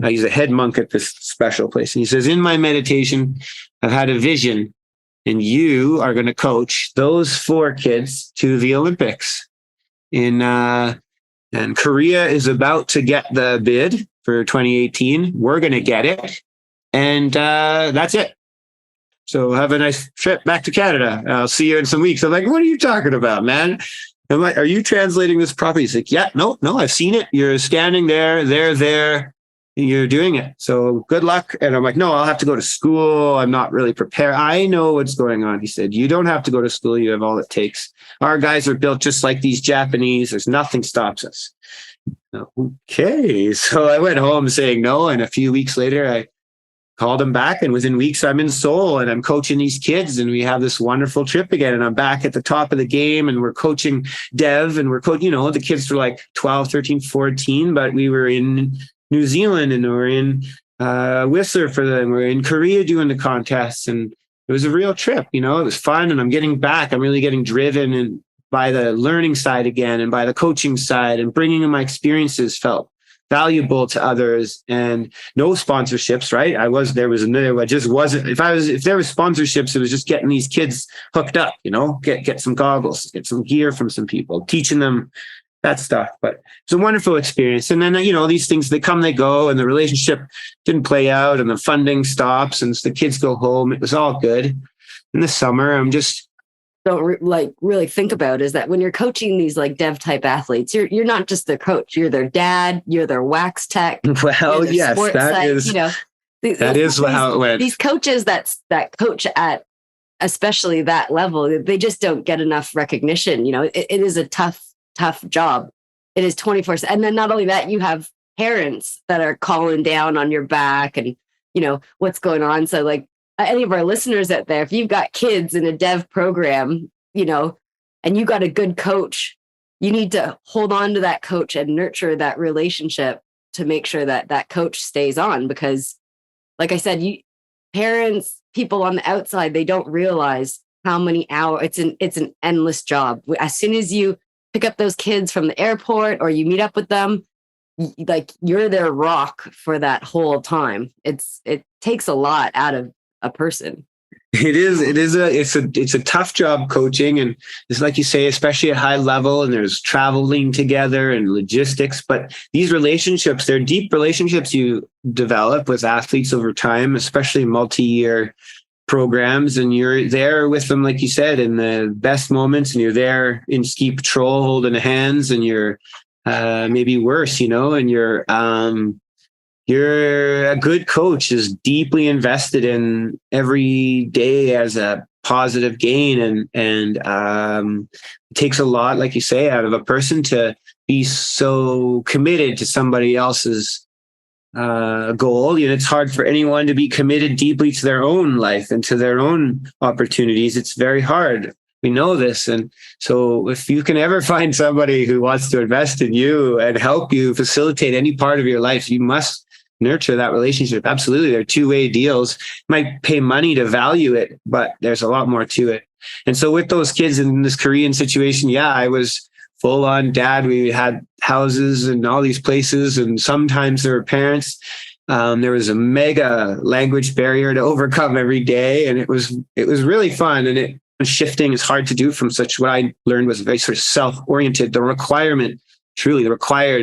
he's a head monk at this special place, and he says, "In my meditation, I've had a vision, and you are going to coach those 4 kids to the Olympics. And Korea is about to get the bid for 2018. We're going to get it, and that's it. So have a nice trip back to Canada. I'll see you in some weeks." I'm like, "What are you talking about, man?" I'm like, "Are you translating this properly?" He's like, "Yeah, no, I've seen it. You're standing there, there, you're doing it. So good luck." And I'm like, "No, I'll have to go to school. I'm not really prepared. I know what's going on." He said, "You don't have to go to school. You have all it takes. Our guys are built just like these Japanese. There's nothing stops us." Okay. So I went home saying no. And a few weeks later, I called him back, and within weeks I'm in Seoul and I'm coaching these kids, and we have this wonderful trip again, and I'm back at the top of the game, and we're coaching Dev, and we're the kids were like 12, 13, 14, but we were in New Zealand, and we're in Whistler for them. We're in Korea doing the contests, and it was a real trip. It was fun, and I'm getting back. I'm really getting driven and by the learning side again, and by the coaching side, and bringing in my experiences felt valuable to others. And no sponsorships, right? If there was sponsorships, it was just getting these kids hooked up, get some goggles, get some gear from some people, teaching them that stuff. But it's a wonderful experience. And then, these things, they come, they go, and the relationship didn't play out, and the funding stops, and the kids go home. It was all good. In the summer, I'm just really think about is that when you're coaching these like dev type athletes, you're not just their coach, you're their dad, you're their wax tech. Well, yes, that is how it went. These coaches that coach at especially that level, they just don't get enough recognition. It is a tough job. It is 24/7. And then not only that, you have parents that are calling down on your back and what's going on. So like, any of our listeners out there, if you've got kids in a dev program, and you got a good coach, you need to hold on to that coach and nurture that relationship to make sure that that coach stays on. Because like I said, parents, people on the outside, they don't realize how many hours it's an endless job. As soon as you pick up those kids from the airport or you meet up with them, like you're their rock for that whole time. It takes a lot out of a person. It's a tough job coaching, and it's like you say, especially at high level, and there's traveling together and logistics. But these relationships, they're deep relationships you develop with athletes over time, especially multi-year programs, and you're there with them, like you said, in the best moments, and you're there in ski patrol holding hands, and you're maybe worse, and you're a good coach is deeply invested in every day as a positive gain. And it takes a lot, like you say, out of a person to be so committed to somebody else's goal. It's hard for anyone to be committed deeply to their own life and to their own opportunities. It's very hard. We know this. And so if you can ever find somebody who wants to invest in you and help you facilitate any part of your life, you must nurture that relationship. Absolutely. They're two-way deals. You might pay money to value it, but there's a lot more to it. And so with those kids in this Korean situation, I was full on dad. We had houses and all these places, and sometimes there were parents. There was a mega language barrier to overcome every day. And it was really fun. And shifting is hard to do from what I learned was very sort of self-oriented, the required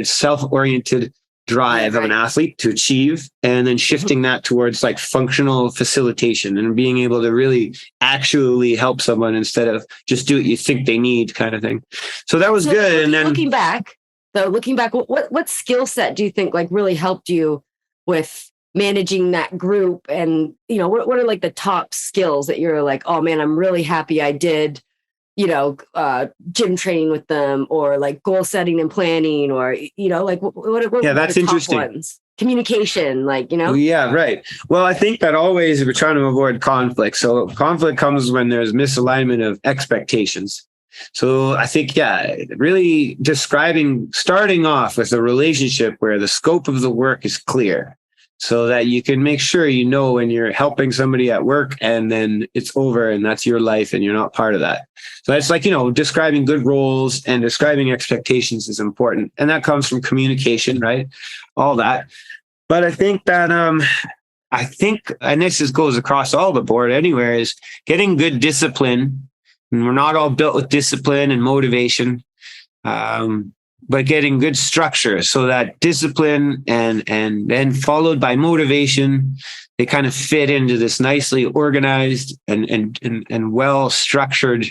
self-oriented drive of an athlete to achieve, and then shifting that towards like functional facilitation and being able to really actually help someone instead of just do what you think they need kind of thing. So that was good. And then looking back, what skill set do you think like really helped you with managing that group? And, what are like the top skills that you're like, oh man, I'm really happy I did, gym training with them, or like goal setting and planning, or, like what Yeah, are that's the top interesting. ones? Communication, Yeah, right. Well, I think that always we're trying to avoid conflict. So conflict comes when there's misalignment of expectations. So I think, really starting off with a relationship where the scope of the work is clear, so that you can make sure when you're helping somebody at work and then it's over and that's your life and you're not part of that. So it's like, describing good roles and describing expectations is important. And that comes from communication, right? All that. But I think that, and this goes across all the board anywhere, is getting good discipline. And we're not all built with discipline and motivation. But getting good structure, so that discipline and then followed by motivation, they kind of fit into this nicely organized and well structured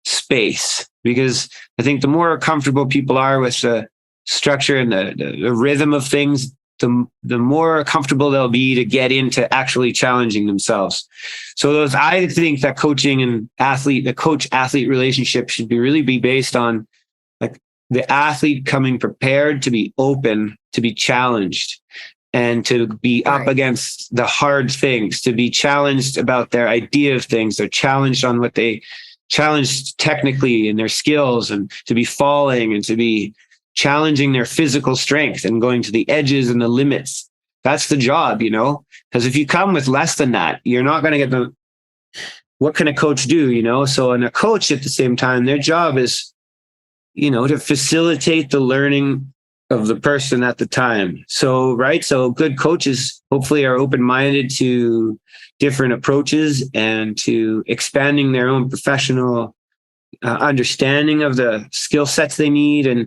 space. Because I think the more comfortable people are with the structure and the rhythm of things, the more comfortable they'll be to get into actually challenging themselves. So I think that coaching and the coach-athlete relationship should really be based on like the athlete coming prepared to be open, to be challenged, and to be up against the hard things, to be challenged about their idea of things. They're challenged on what they challenged technically in their skills, and to be falling and to be challenging their physical strength and going to the edges and the limits. That's the job, because if you come with less than that, you're not going to get what can a coach do, So, and a coach at the same time, their job is, to facilitate the learning of the person at the time. So, right. So good coaches hopefully are open-minded to different approaches and to expanding their own professional understanding of the skill sets they need. And,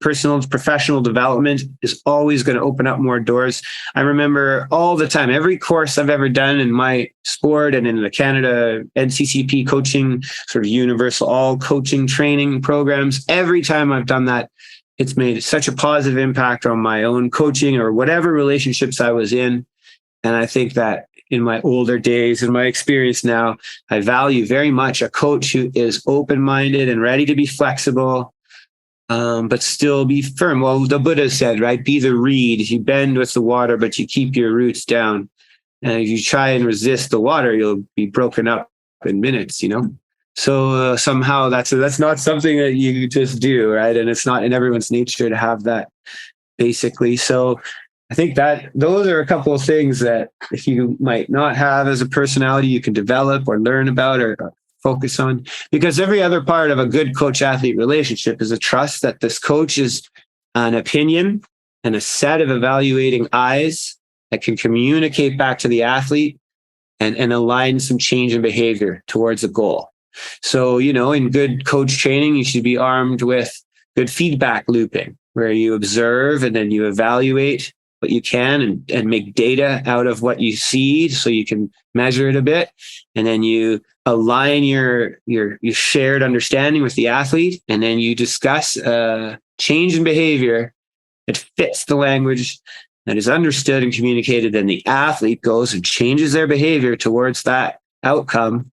personal and professional development is always going to open up more doors. I remember all the time, every course I've ever done in my sport and in the Canada NCCP coaching, sort of universal all coaching training programs, every time I've done that, it's made such a positive impact on my own coaching or whatever relationships I was in. And I think that in my older days, in my experience now, I value very much a coach who is open-minded and ready to be flexible, but still be firm. Well, the Buddha said, right? Be the reed. You bend with the water, but you keep your roots down. And if you try and resist the water, you'll be broken up in minutes, So somehow that's not something that you just do, right? And it's not in everyone's nature to have that, basically. So I think that those are a couple of things that if you might not have as a personality, you can develop or learn about or focus on, because every other part of a good coach-athlete relationship is a trust that this coach is an opinion and a set of evaluating eyes that can communicate back to the athlete and align some change in behavior towards a goal. So, in good coach training, you should be armed with good feedback looping, where you observe and then you evaluate what you can and make data out of what you see so you can measure it a bit. And then you align your shared understanding with the athlete, and then you discuss change in behavior that fits the language that is understood and communicated. Then the athlete goes and changes their behavior towards that outcome.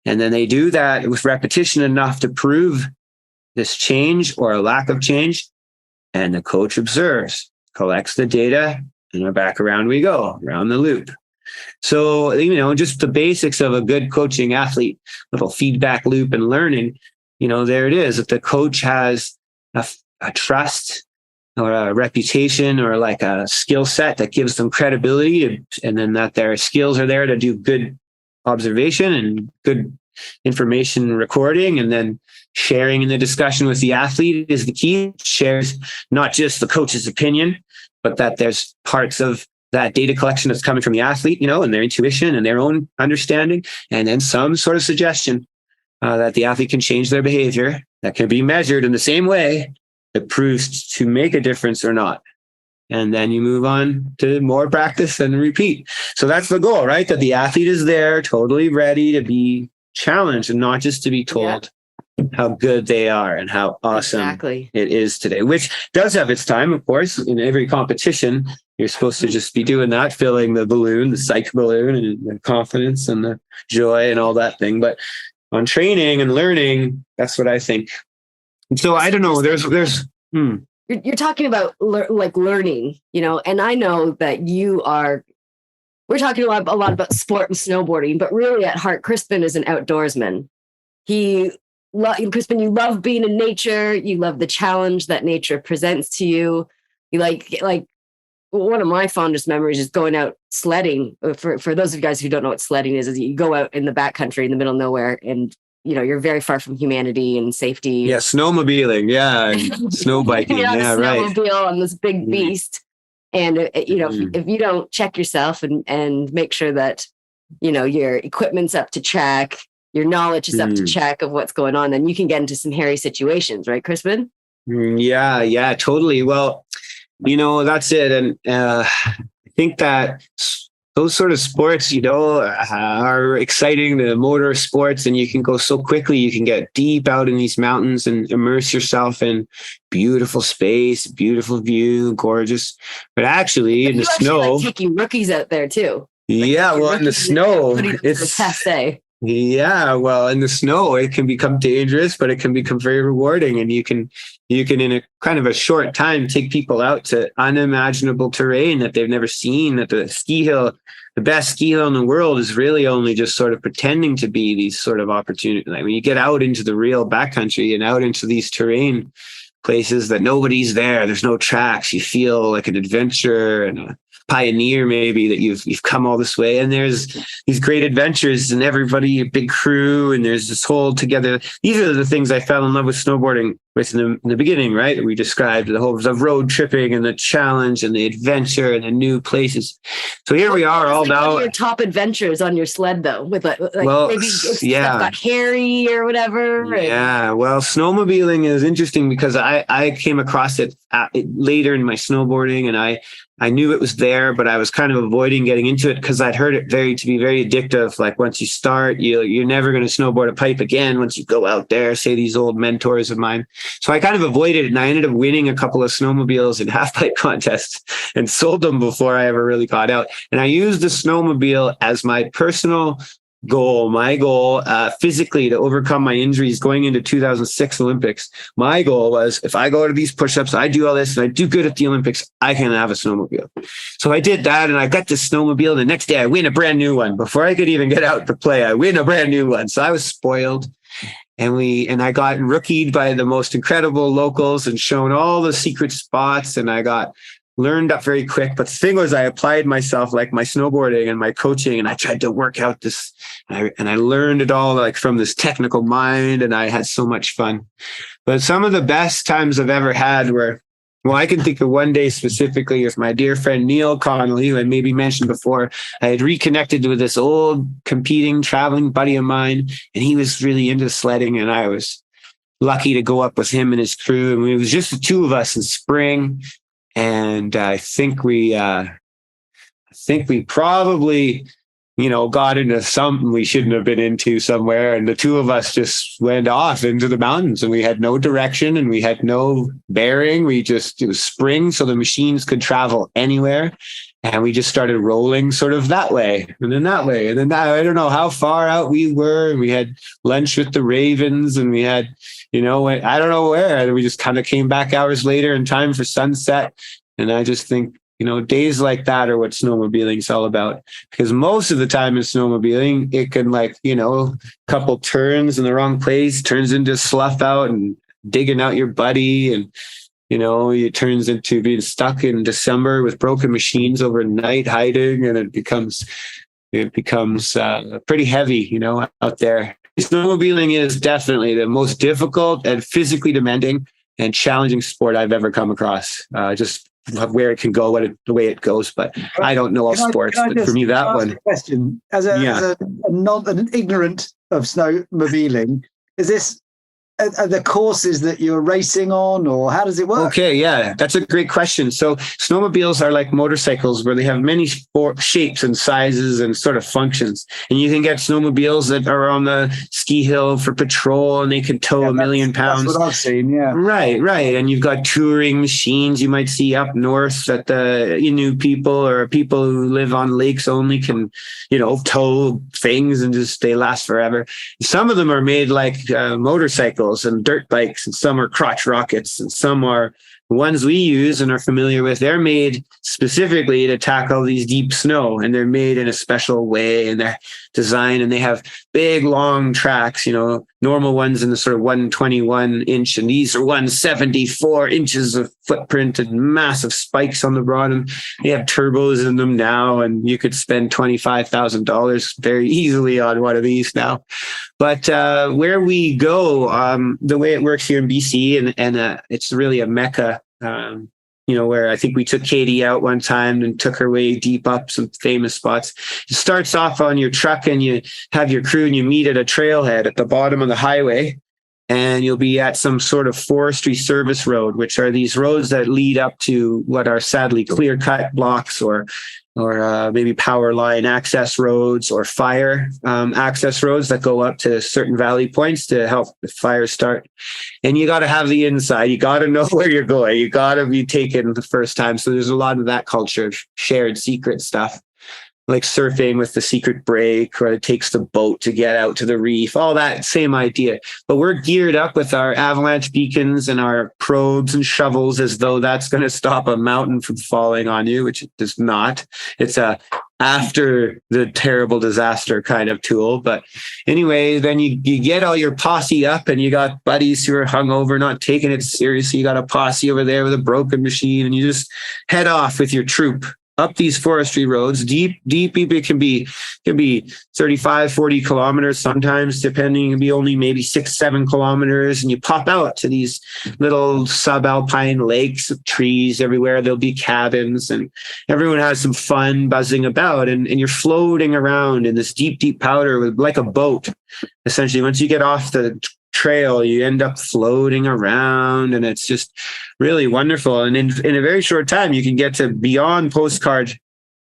And then they do that with repetition enough to prove this change or a lack of change. And the coach observes, collects the data, and we're back around we go, around the loop. So, just the basics of a good coaching athlete, little feedback loop and learning, there it is. If the coach has a trust or a reputation or like a skill set that gives them credibility, and then that their skills are there to do good observation and good information recording, and then sharing in the discussion with the athlete is the key. Shares not just the coach's opinion, but that there's parts of that data collection that's coming from the athlete, and their intuition and their own understanding, and then some sort of suggestion that the athlete can change their behavior that can be measured in the same way that proves to make a difference or not. And then you move on to more practice and repeat. So that's the goal, right? That the athlete is there totally ready to be challenged and not just to be told how good they are and how awesome it is today, which does have its time, of course. In every competition, you're supposed to just be doing that, filling the balloon, the psych balloon, and the confidence and the joy and all that thing. But on training and learning, that's what I think. And so I don't know. You're talking about learning, and I know that we're talking a lot about sport and snowboarding, but really at heart, Crispin is an outdoorsman. Crispin, you love being in nature. You love the challenge that nature presents to you. You like one of my fondest memories is going out sledding. For those of you guys who don't know what sledding is you go out in the backcountry in the middle of nowhere, and you're very far from humanity and safety. Yeah, snowmobiling, yeah, and snow biking, yeah, right. Snowmobile on this big beast, and if you don't check yourself and make sure that your equipment's up to check, your knowledge is up to check of what's going on, then you can get into some hairy situations, right, Crispin? Yeah, totally. Well, that's it. And I think that those sort of sports, are exciting, the motor sports, and you can go so quickly. You can get deep out in these mountains and immerse yourself in beautiful space, beautiful view, gorgeous. But actually, in the snow, like taking rookies out there too. Yeah, well, in the snow, it's the test day. Yeah, well, in the snow, it can become dangerous, but it can become very rewarding. And you can in a kind of a short time, take people out to unimaginable terrain that they've never seen, that the best ski hill in the world is really only just sort of pretending to be these sort of opportunities. Like when you get out into the real backcountry and out into these terrain places that nobody's there's no tracks, you feel like an adventurer and a pioneer, maybe, that you've come all this way, and there's these great adventures and everybody, a big crew, and there's this whole together. These are the things I fell in love with snowboarding with in the beginning, right? That we described, the whole road tripping and the challenge and the adventure and the new places. So here we are all now. What are your top adventures on your sled, though? With maybe stuff got hairy or whatever. Yeah, well, snowmobiling is interesting because I came across it later in my snowboarding, and I knew it was there, but I was kind of avoiding getting into it because I'd heard it to be very addictive. Like once you start, you're never going to snowboard a pipe again once you go out there, say these old mentors of mine. So I kind of avoided it, and I ended up winning a couple of snowmobiles in halfpipe contests and sold them before I ever really got out. And I used the snowmobile as my personal goal, physically, to overcome my injuries going into 2006 Olympics. My goal was, if I go to these push-ups, I do all this, and I do good at the Olympics, I can have a snowmobile. So I did that, and I got this snowmobile. The next day, I win a brand new one. Before I could even get out to play, I win a brand new one. So I was spoiled. And I got rookied by the most incredible locals and shown all the secret spots, and I got learned up very quick. But the thing was, I applied myself, like my snowboarding and my coaching, and I tried to work out this, and I learned it all like from this technical mind, and I had so much fun. But some of the best times I've ever had were, well, I can think of one day specifically with my dear friend Neil Connolly, who I maybe mentioned before. I had reconnected with this old competing traveling buddy of mine, and he was really into sledding, and I was lucky to go up with him and his crew, and it was just the two of us in spring. And I think we probably, got into something we shouldn't have been into somewhere. And the two of us just went off into the mountains, and we had no direction and we had no bearing. It was spring, so the machines could travel anywhere. And we just started rolling sort of that way and then that way. And then I don't know how far out we were. And we had lunch with the Ravens, and we had, I don't know where. And we just kind of came back hours later in time for sunset. And I just think, days like that are what snowmobiling is all about. Because most of the time in snowmobiling, it can couple turns in the wrong place, turns into slough out and digging out your buddy. And it turns into being stuck in December with broken machines overnight hiding, and it becomes pretty heavy, out there. Snowmobiling is definitely the most difficult and physically demanding and challenging sport I've ever come across. Just where it can go, the way it goes. But I don't know all sports, but for me, that one. Question as an ignorant of snowmobiling, is this are the courses that you're racing on, or how does it work? Okay, yeah, that's a great question. So snowmobiles are like motorcycles where they have many shapes and sizes and sort of functions. And you can get snowmobiles that are on the ski hill for patrol and they can tow 1,000,000 pounds. That's what I've seen, yeah. Right. And you've got touring machines you might see up north that the Inuit people or people who live on lakes only can, tow things and just they last forever. Some of them are made like motorcycles and dirt bikes, and some are crotch rockets, and some are the ones we use and are familiar with. They're made specifically to tackle these deep snow, and they're made in a special way, and they're designed, and they have big, long tracks, normal ones in the sort of 121 inch, and these are 174 inches of footprint and massive spikes on the bottom. They have turbos in them now, and you could spend $25,000 very easily on one of these now. But where we go, the way it works here in BC, and it's really a mecca, where I think we took Katie out one time and took her way deep up some famous spots. It starts off on your truck and you have your crew and you meet at a trailhead at the bottom of the highway. And you'll be at some sort of forestry service road, which are these roads that lead up to what are sadly clear-cut blocks or maybe power line access roads or fire access roads that go up to certain valley points to help the fire start. And you got to have the inside. You got to know where you're going. You got to be taken the first time. So there's a lot of that culture, shared secret stuff, like surfing with the secret brake, or it takes the boat to get out to the reef, all that same idea. But we're geared up with our avalanche beacons and our probes and shovels as though that's going to stop a mountain from falling on you, which it does not. It's a after the terrible disaster kind of tool. But anyway, then you get all your posse up and you got buddies who are hungover, not taking it seriously. You got a posse over there with a broken machine, and you just head off with your troop up these forestry roads, deep. It can be 35, 40 kilometers sometimes, depending. It can be only maybe 6, 7 kilometers. And you pop out to these little subalpine lakes of trees everywhere. There'll be cabins and everyone has some fun buzzing about. And you're floating around in this deep powder with like a boat. Essentially, once you get off the trail, you end up floating around, and it's just really wonderful. And in a very short time, you can get to beyond postcard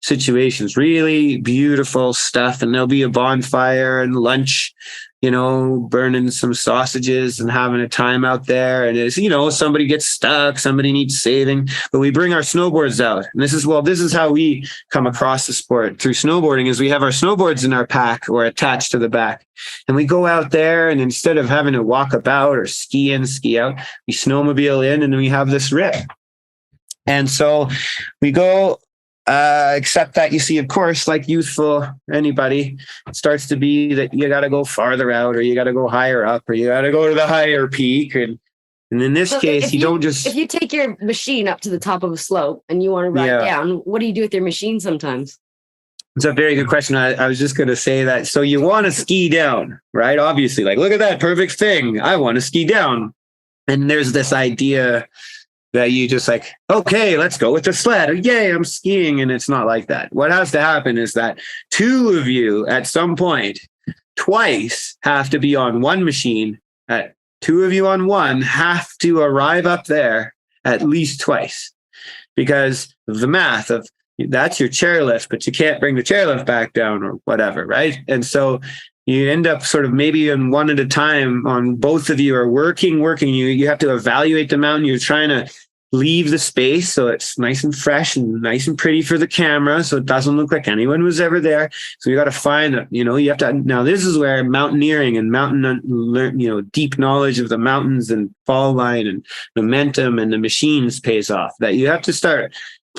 situations, really beautiful stuff. And there'll be a bonfire and lunch, burning some sausages and having a time out there. And it's, somebody gets stuck, somebody needs saving, but we bring our snowboards out. And this is how we come across the sport through snowboarding, is we have our snowboards in our pack or attached to the back. And we go out there, and instead of having to walk about or ski in, ski out, we snowmobile in, and we have this rip. And so we go, except that you see, of course, like youthful anybody, it starts to be that you got to go farther out, or you got to go higher up, or you got to go to the higher peak. And in this case, you don't just... If you take your machine up to the top of a slope and you want to ride down, what do you do with your machine sometimes? It's a very good question. I was just going to say that. So you want to ski down, right? Obviously, like, look at that perfect thing. I want to ski down. And there's this idea that you just like, okay, let's go with the sled. Yay, I'm skiing. And it's not like that. What has to happen is that two of you at some point twice have to be on one machine. Two of you on one have to arrive up there at least twice, because of the math of that's your chairlift, but you can't bring the chairlift back down or whatever, right? And so you end up sort of maybe in one at a time on both of you are working. You have to evaluate the mountain. You're trying to leave the space so it's nice and fresh and nice and pretty for the camera, so it doesn't look like anyone was ever there. So you got to find, you have to, now this is where mountaineering and deep knowledge of the mountains and fall line and momentum and the machines pays off, that you have to start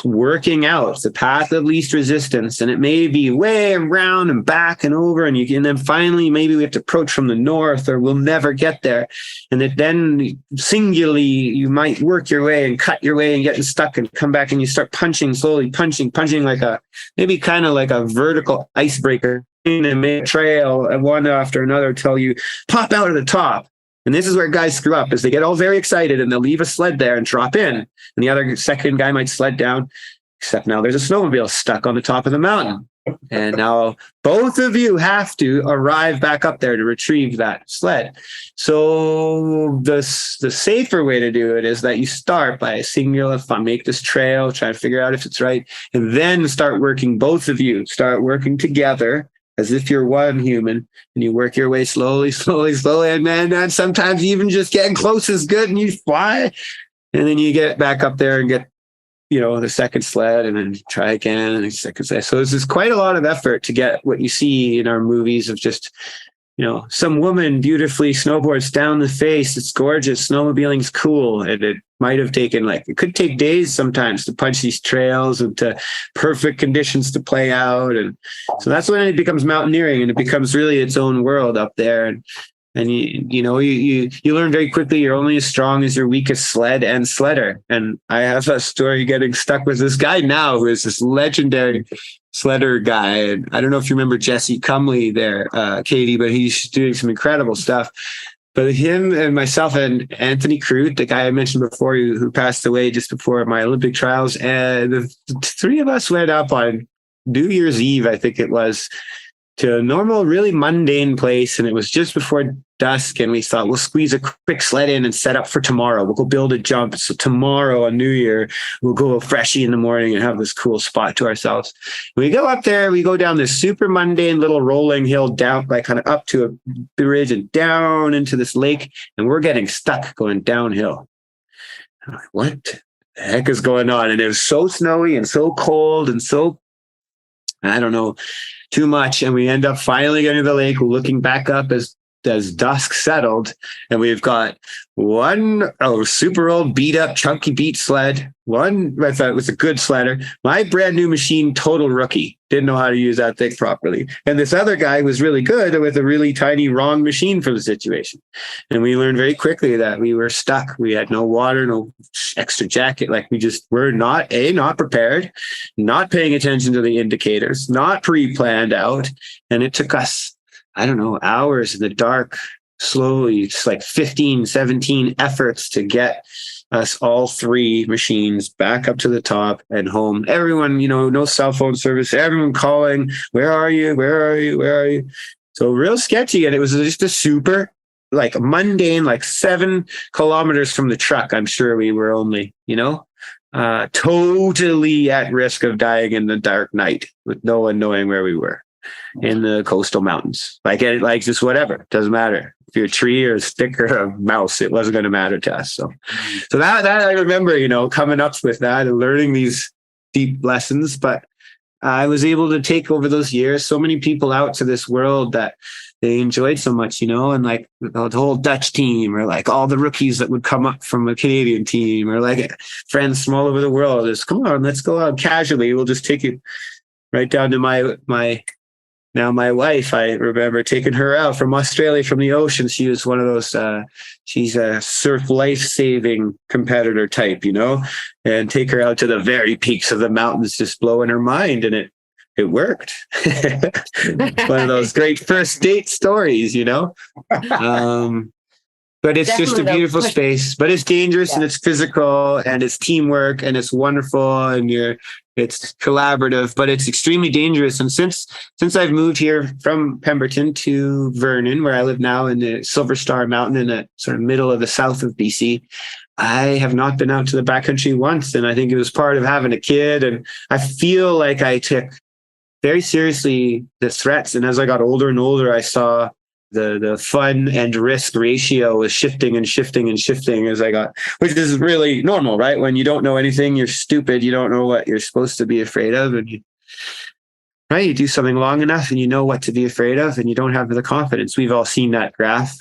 working out the path of least resistance, and it may be way around and back and over, and then finally maybe we have to approach from the north, or we'll never get there. And then singularly you might work your way and cut your way and get stuck and come back, and you start slowly punching like maybe kind of like a vertical icebreaker, and make a trail one after another till you pop out at the top. And this is where guys screw up, is they get all very excited and they'll leave a sled there and drop in. And the other second guy might sled down, except now there's a snowmobile stuck on the top of the mountain. And now both of you have to arrive back up there to retrieve that sled. So the safer way to do it is that you start by seeing make this trail, try to figure out if it's right, and then start working. Both of you start working together as if you're one human, and you work your way slowly, and then sometimes even just getting close is good, and you fly, and then you get back up there and get, the second sled, and then try again, and the second sled. So there's quite a lot of effort to get what you see in our movies of just, some woman beautifully snowboards down the face. It's gorgeous. Snowmobiling's cool. And it might have taken it could take days sometimes to punch these trails into perfect conditions to play out. And so that's when it becomes mountaineering, and it becomes really its own world up there. And you learn very quickly you're only as strong as your weakest sled and sledder. And I have a story getting stuck with this guy now who is this legendary sledder guy. And I don't know if you remember Jesse Cumley there, Katie, but he's doing some incredible stuff. But him and myself and Anthony Crute, the guy I mentioned before, who passed away just before my Olympic trials, and the three of us went up on New Year's Eve, I think it was, to a normal, really mundane place. And it was just before dusk. And we thought, we'll squeeze a quick sled in and set up for tomorrow. We'll go build a jump. So tomorrow on New Year, we'll go freshie in the morning and have this cool spot to ourselves. We go up there, we go down this super mundane little rolling hill down, kind of up to a bridge and down into this lake. And we're getting stuck going downhill. I'm like, what the heck is going on? And it was so snowy and so cold and so, I don't know, too much. And we end up finally getting to the lake, looking back up as dusk settled. And we've got one super old beat up, chunky beat sled. One I thought was a good sledder. My brand new machine, total rookie. Didn't know how to use that thing properly. And this other guy was really good with a really tiny, wrong machine for the situation. And we learned very quickly that we were stuck. We had no water, no extra jacket. We just were not prepared, not paying attention to the indicators, not pre-planned out. And it took us, I don't know, hours in the dark, slowly, just 15, 17 efforts to get us all three machines back up to the top and home. Everyone, no cell phone service, everyone calling, where are you? Where are you? Where are you? So real sketchy. And it was just a super mundane, 7 kilometers from the truck. I'm sure we were only, totally at risk of dying in the dark night with no one knowing where we were in the coastal mountains. Just whatever, doesn't matter. If you're a tree or a stick or a mouse, it wasn't going to matter to us. So that I remember, coming up with that and learning these deep lessons. But I was able to take over those years so many people out to this world that they enjoyed so much, and the whole Dutch team, or all the rookies that would come up from a Canadian team, or friends from all over the world. Just come on, let's go out casually. We'll just take you right down to my wife. I remember taking her out from Australia, from the ocean. She was one of those, she's a surf life-saving competitor type, and take her out to the very peaks of the mountains, just blowing her mind. And it worked. One of those great first date stories, but it's definitely just a beautiful space, but it's dangerous, and it's physical, and it's teamwork, and it's wonderful, and it's collaborative, but it's extremely dangerous. And since I've moved here from Pemberton to Vernon, where I live now in the Silver Star Mountain in the sort of middle of the south of BC, I have not been out to the backcountry once. And I think it was part of having a kid. And I feel like I took very seriously the threats. And as I got older and older, I saw the fun and risk ratio was shifting as I got, which is really normal, right? When you don't know anything, you're stupid. You don't know what you're supposed to be afraid of. And you do something long enough and you know what to be afraid of, and you don't have the confidence. We've all seen that graph.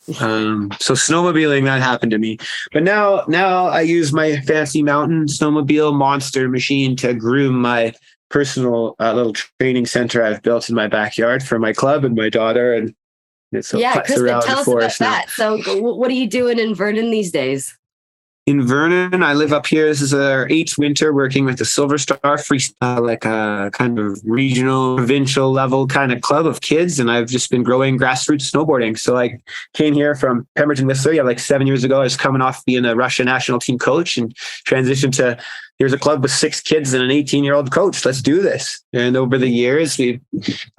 So snowmobiling, that happened to me. But now I use my fancy mountain snowmobile monster machine to groom my personal little training center I've built in my backyard for my club and my daughter. And it's Crispin, tell us about that. So what are you doing in Vernon these days? In Vernon, I live up here. This is our 8th winter working with the Silver Star Freestyle, a kind of regional, provincial level kind of club of kids. And I've just been growing grassroots snowboarding. So I came here from Pemberton, Whistler, 7 years ago. I was coming off being a Russian national team coach and transitioned to here's a club with 6 kids and an 18-year-old coach. Let's do this. And over the years, we've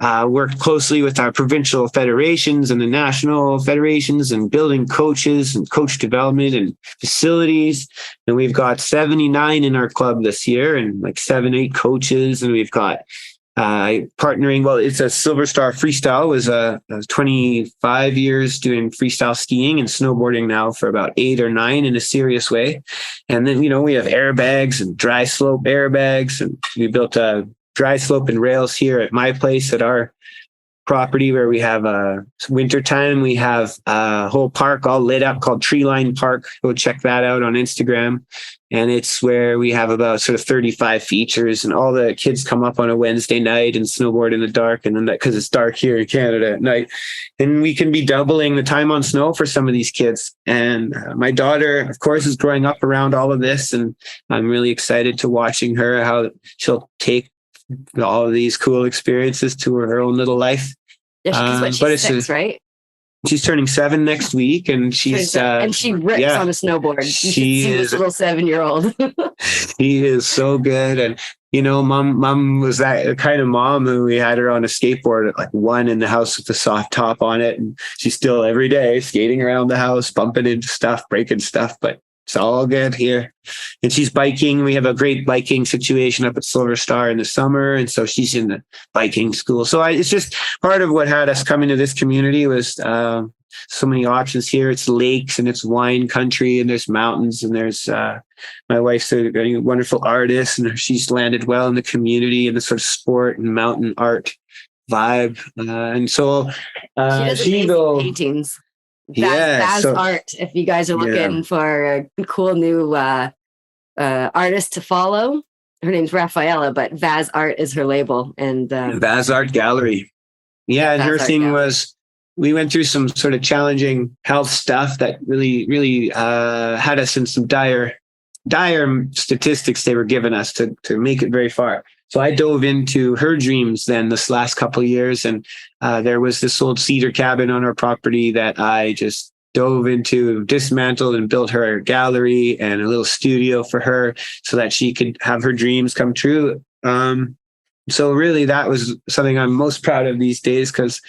worked closely with our provincial federations and the national federations and building coaches and coach development and facilities. And we've got 79 in our club this year and like 7-8 coaches. And we've got partnering. Well, it's a Silver Star Freestyle. Was 25 years doing freestyle skiing and snowboarding now for about 8 or 9 in a serious way. And then, we have airbags and dry slope airbags. And we built a dry slope and rails here at my place at our property where we have wintertime. We have a whole park all lit up called Tree Line Park. Go check that out on Instagram. And it's where we have about sort of 35 features, and all the kids come up on a Wednesday night and snowboard in the dark. And then because it's dark here in Canada at night, and we can be doubling the time on snow for some of these kids. And my daughter, of course, is growing up around all of this. And I'm really excited to watching her, how she'll take all of these cool experiences to her own little life. Yeah, she's 6, right? She's turning 7 next week, and she's and she rips on a snowboard. You should see this little 7-year-old. She is so good. And mom was that kind of mom who we had her on a skateboard at like 1 in the house with the soft top on it, and she's still every day skating around the house, bumping into stuff, breaking stuff, but it's all good here. And she's biking. We have a great biking situation up at Silver Star in the summer. And so she's in the biking school. So it's just part of what had us come into this community was so many options here. It's lakes and it's wine country and there's mountains, and there's my wife's a wonderful artist, and she's landed well in the community and the sort of sport and mountain art vibe. And so she does paintings. Vaz Art, if you guys are looking for a cool new artist to follow. Her name's Rafaela, but Vaz Art is her label. And Vaz Art Gallery. Yeah, and her thing was, we went through some sort of challenging health stuff that really had us in some dire statistics they were giving us to make it very far. So I dove into her dreams then this last couple of years, and there was this old cedar cabin on our property that I just dove into, dismantled, and built her a gallery and a little studio for her so that she could have her dreams come true. So really that was something I'm most proud of these days, because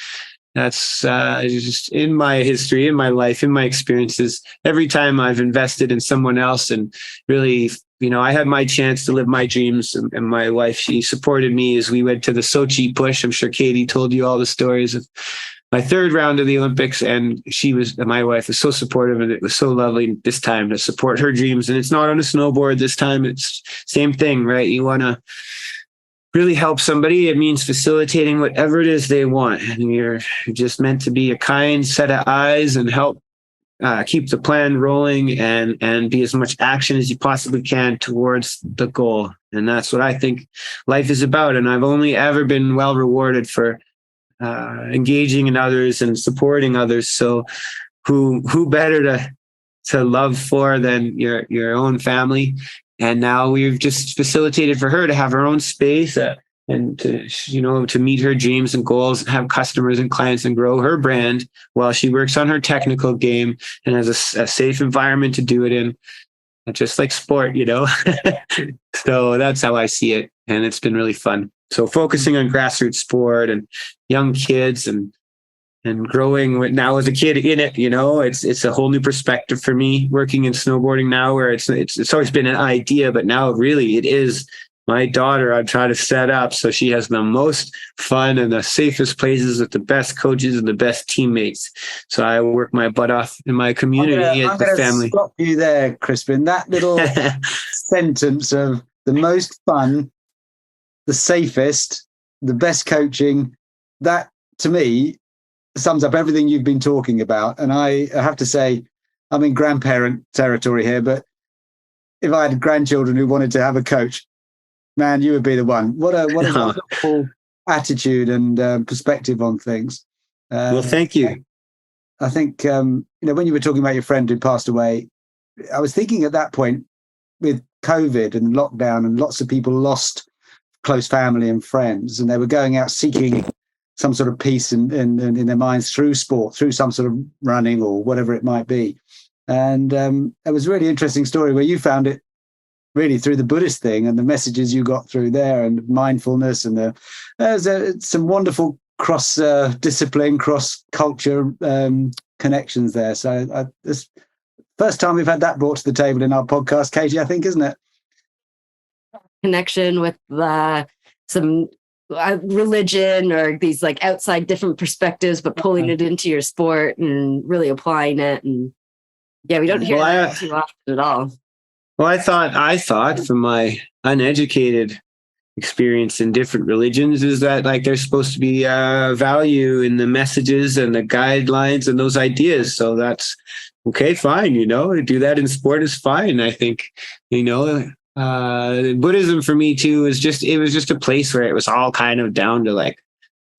that's just in my history, in my life, in my experiences. Every time I've invested in someone else and really, I had my chance to live my dreams, and my wife, she supported me as we went to the Sochi push. I'm sure Katie told you all the stories of my 3rd round of the Olympics, and my wife was so supportive, and it was so lovely this time to support her dreams. And it's not on a snowboard this time. It's same thing, right? You want to really help somebody. It means facilitating whatever it is they want. And you're just meant to be a kind set of eyes and help keep the plan rolling and be as much action as you possibly can towards the goal. And that's what I think life is about. And I've only ever been well rewarded for engaging in others and supporting others. So who better to love for than your own family? And now we've just facilitated for her to have her own space and to meet her dreams and goals, and have customers and clients, and grow her brand while she works on her technical game and has a safe environment to do it in, just like sport, So that's how I see it. And it's been really fun. So focusing on grassroots sport and young kids and growing now as a kid in it, it's a whole new perspective for me working in snowboarding now, where it's always been an idea, but now really it is my daughter. I'm trying to set up so she has the most fun and the safest places with the best coaches and the best teammates. So I work my butt off in my community and the family. Stop you there, Crispin. That little sentence of the most fun, the safest, the best coaching, that to me sums up everything you've been talking about. And I have to say, I'm in grandparent territory here, but if I had grandchildren who wanted to have a coach, man, you would be the one. What a wonderful attitude and perspective on things. Well, thank you. I think, when you were talking about your friend who passed away, I was thinking at that point with COVID and lockdown, and lots of people lost close family and friends, and they were going out seeking some sort of peace in their minds through sport, through some sort of running or whatever it might be. And it was a really interesting story where you found it really through the Buddhist thing and the messages you got through there, and mindfulness, and there's some wonderful cross discipline, cross culture connections there. So this first time we've had that brought to the table in our podcast, Katie, I think, isn't it? Connection with some religion or these like outside different perspectives, but pulling it into your sport and really applying it. And yeah, we don't hear that too often at all. Well, I thought from my uneducated experience in different religions is that like there's supposed to be value in the messages and the guidelines and those ideas. So that's okay, fine. To do that in sport is fine. I think, Buddhism for me too it was just a place where it was all kind of down to like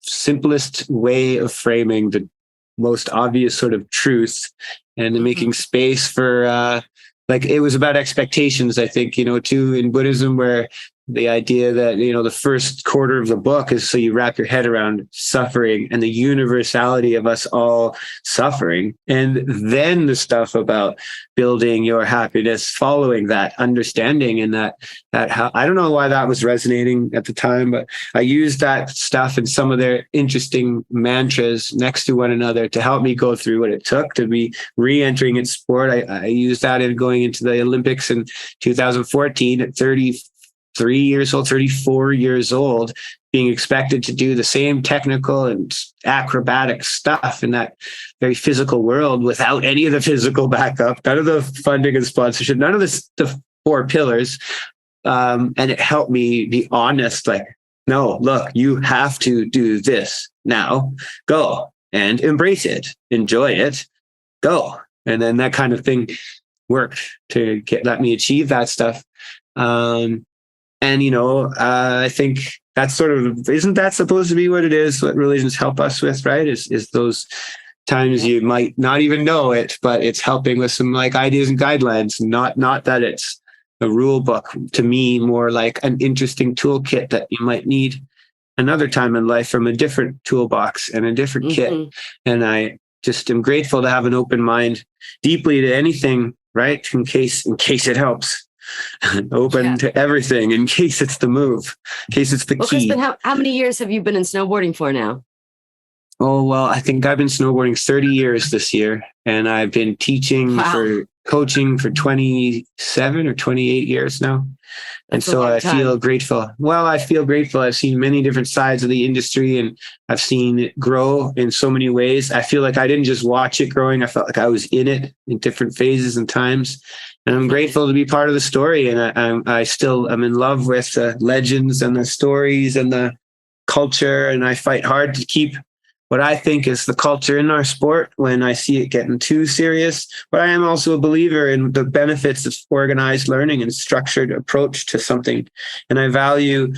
simplest way of framing the most obvious sort of truth, and then making space for like it was about expectations, I think, too, in Buddhism, where the idea that, the first quarter of the book is so you wrap your head around suffering and the universality of us all suffering. And then the stuff about building your happiness following that understanding, and that how, I don't know why that was resonating at the time, but I used that stuff in some of their interesting mantras next to one another to help me go through what it took to be re-entering in sport. I used that in going into the Olympics in 2014 at 34 years old, being expected to do the same technical and acrobatic stuff in that very physical world without any of the physical backup, none of the funding and sponsorship, none of the four pillars. And it helped me be honest, like, no, look, you have to do this now. Go and embrace it, enjoy it, go. And then that kind of thing worked to let me achieve that stuff. I think that's sort of, isn't that supposed to be what it is, what religions help us with, right? Is those times you might not even know it, but it's helping with some like ideas and guidelines, not that it's a rule book. To me, more like an interesting toolkit that you might need another time in life from a different toolbox and a different kit. And I just am grateful to have an open mind deeply to anything, right? In case it helps. Open to everything in case it's the move, in case it's the key. Crispin, how many years have you been in snowboarding for now? Oh, well, I think I've been snowboarding 30 years this year, and I've been teaching for coaching for 27 or 28 years now. And so I feel grateful. Well, I feel grateful. I've seen many different sides of the industry, and I've seen it grow in so many ways. I feel like I didn't just watch it growing. I felt like I was in it in different phases and times. And I'm grateful to be part of the story. And I still am in love with the legends and the stories and the culture. And I fight hard to keep what I think is the culture in our sport when I see it getting too serious. But I am also a believer in the benefits of organized learning and structured approach to something. And I value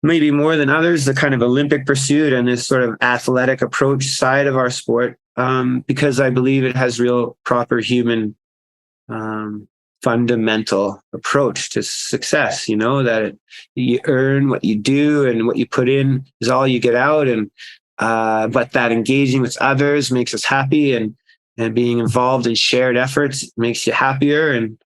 maybe more than others the kind of Olympic pursuit and this sort of athletic approach side of our sport, because I believe it has real proper human fundamental approach to success, that you earn what you do and what you put in is all you get out. And but that engaging with others makes us happy, and being involved in shared efforts makes you happier. And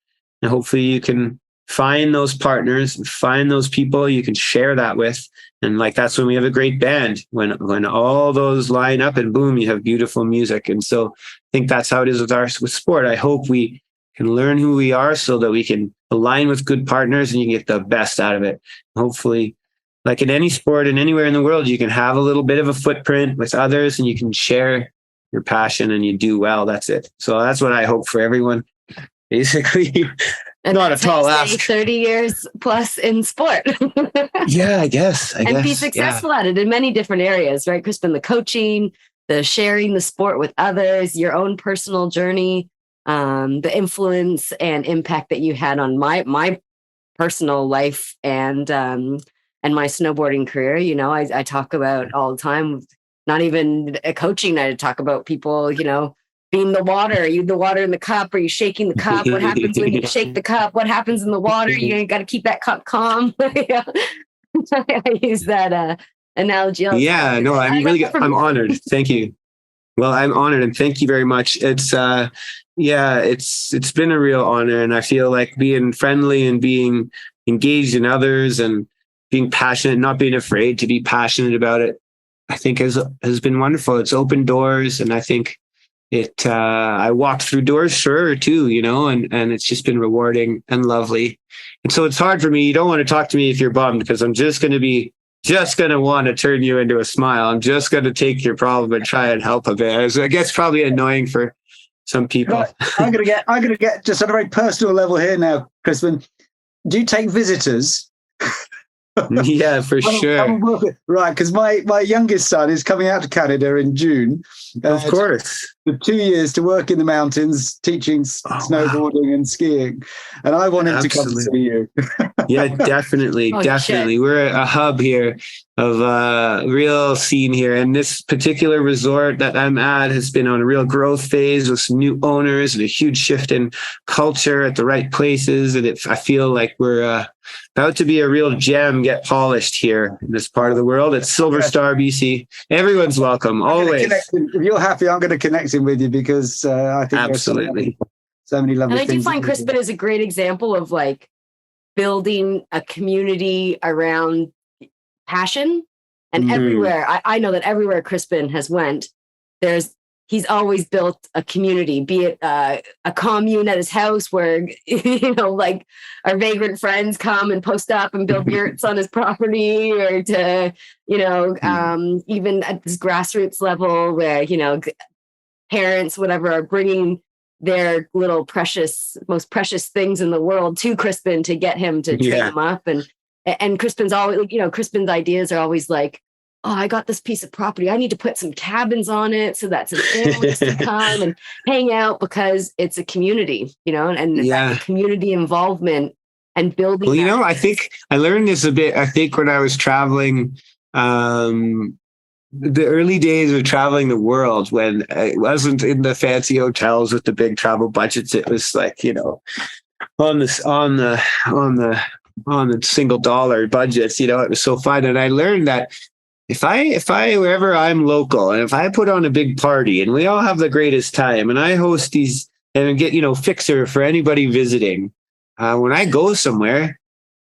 hopefully you can find those partners and find those people you can share that with. And like, that's when we have a great band, when all those line up and boom, you have beautiful music. And so I think that's how it is with sport. I hope we can learn who we are so that we can align with good partners and you can get the best out of it. Hopefully, like in any sport and anywhere in the world, you can have a little bit of a footprint with others and you can share your passion and you do well. That's it. So that's what I hope for everyone, basically. And not a tall ask. 30 years plus in sport. Yeah, I guess. And be successful at it in many different areas, right, Crispin? The coaching, the sharing the sport with others, your own personal journey, the influence and impact that you had on my personal life and my snowboarding career. I talk about all the time, not even a coaching. I talk about people, being the water. Are you the water in the cup? Are you shaking the cup? What happens when you shake the cup? What happens in the water? You got to keep that cup calm. I use that analogy. Yeah, no, I'm honored. Thank you. Well, I'm honored and thank you very much. It's Yeah, it's been a real honor, and I feel like being friendly and being engaged in others and being passionate, not being afraid to be passionate about it, I think has been wonderful. It's opened doors, and I think I walked through doors, sure, too, and it's just been rewarding and lovely. And so it's hard for me. You don't want to talk to me if you're bummed, because I'm just going to want to turn you into a smile. I'm just going to take your problem and try and help a bit. I guess probably annoying for some people. Right. I'm gonna get just on a very personal level here now, Crispin. Do you take visitors? Yeah, for sure. Right, because my youngest son is coming out to Canada in June. Of course. For 2 years to work in the mountains, teaching snowboarding and skiing. And I want him to come to see you. Yeah, definitely. Definitely. Shit. We're a hub here of a real scene here. And this particular resort that I'm at has been on a real growth phase with some new owners and a huge shift in culture at the right places. And I feel like we're about to be a real gem get polished here in this part of the world. It's Silver Star, BC. Everyone's welcome, always. If you're happy, I'm going to connect him with you, because I think absolutely so many lovely things. And I do find Crispin is a great example of like building a community around passion. And everywhere, I know that everywhere Crispin has went, he's always built a community, be it a commune at his house where, like our vagrant friends come and post up and build yurts on his property, or to, even at this grassroots level where, parents, whatever, are bringing their little most precious things in the world to Crispin to get him to train them up. And Crispin's always, Crispin's ideas are always like, oh, I got this piece of property, I need to put some cabins on it so that some families can come and hang out, because it's a community, and that community involvement and building. Well, I think I learned this a bit, I think, when I was traveling, the early days of traveling the world, when it wasn't in the fancy hotels with the big travel budgets. It was like, on the single dollar budgets, it was so fun. And I learned that if I wherever I'm local, and if I put on a big party and we all have the greatest time, and I host these and get, fixer for anybody visiting, when I go somewhere,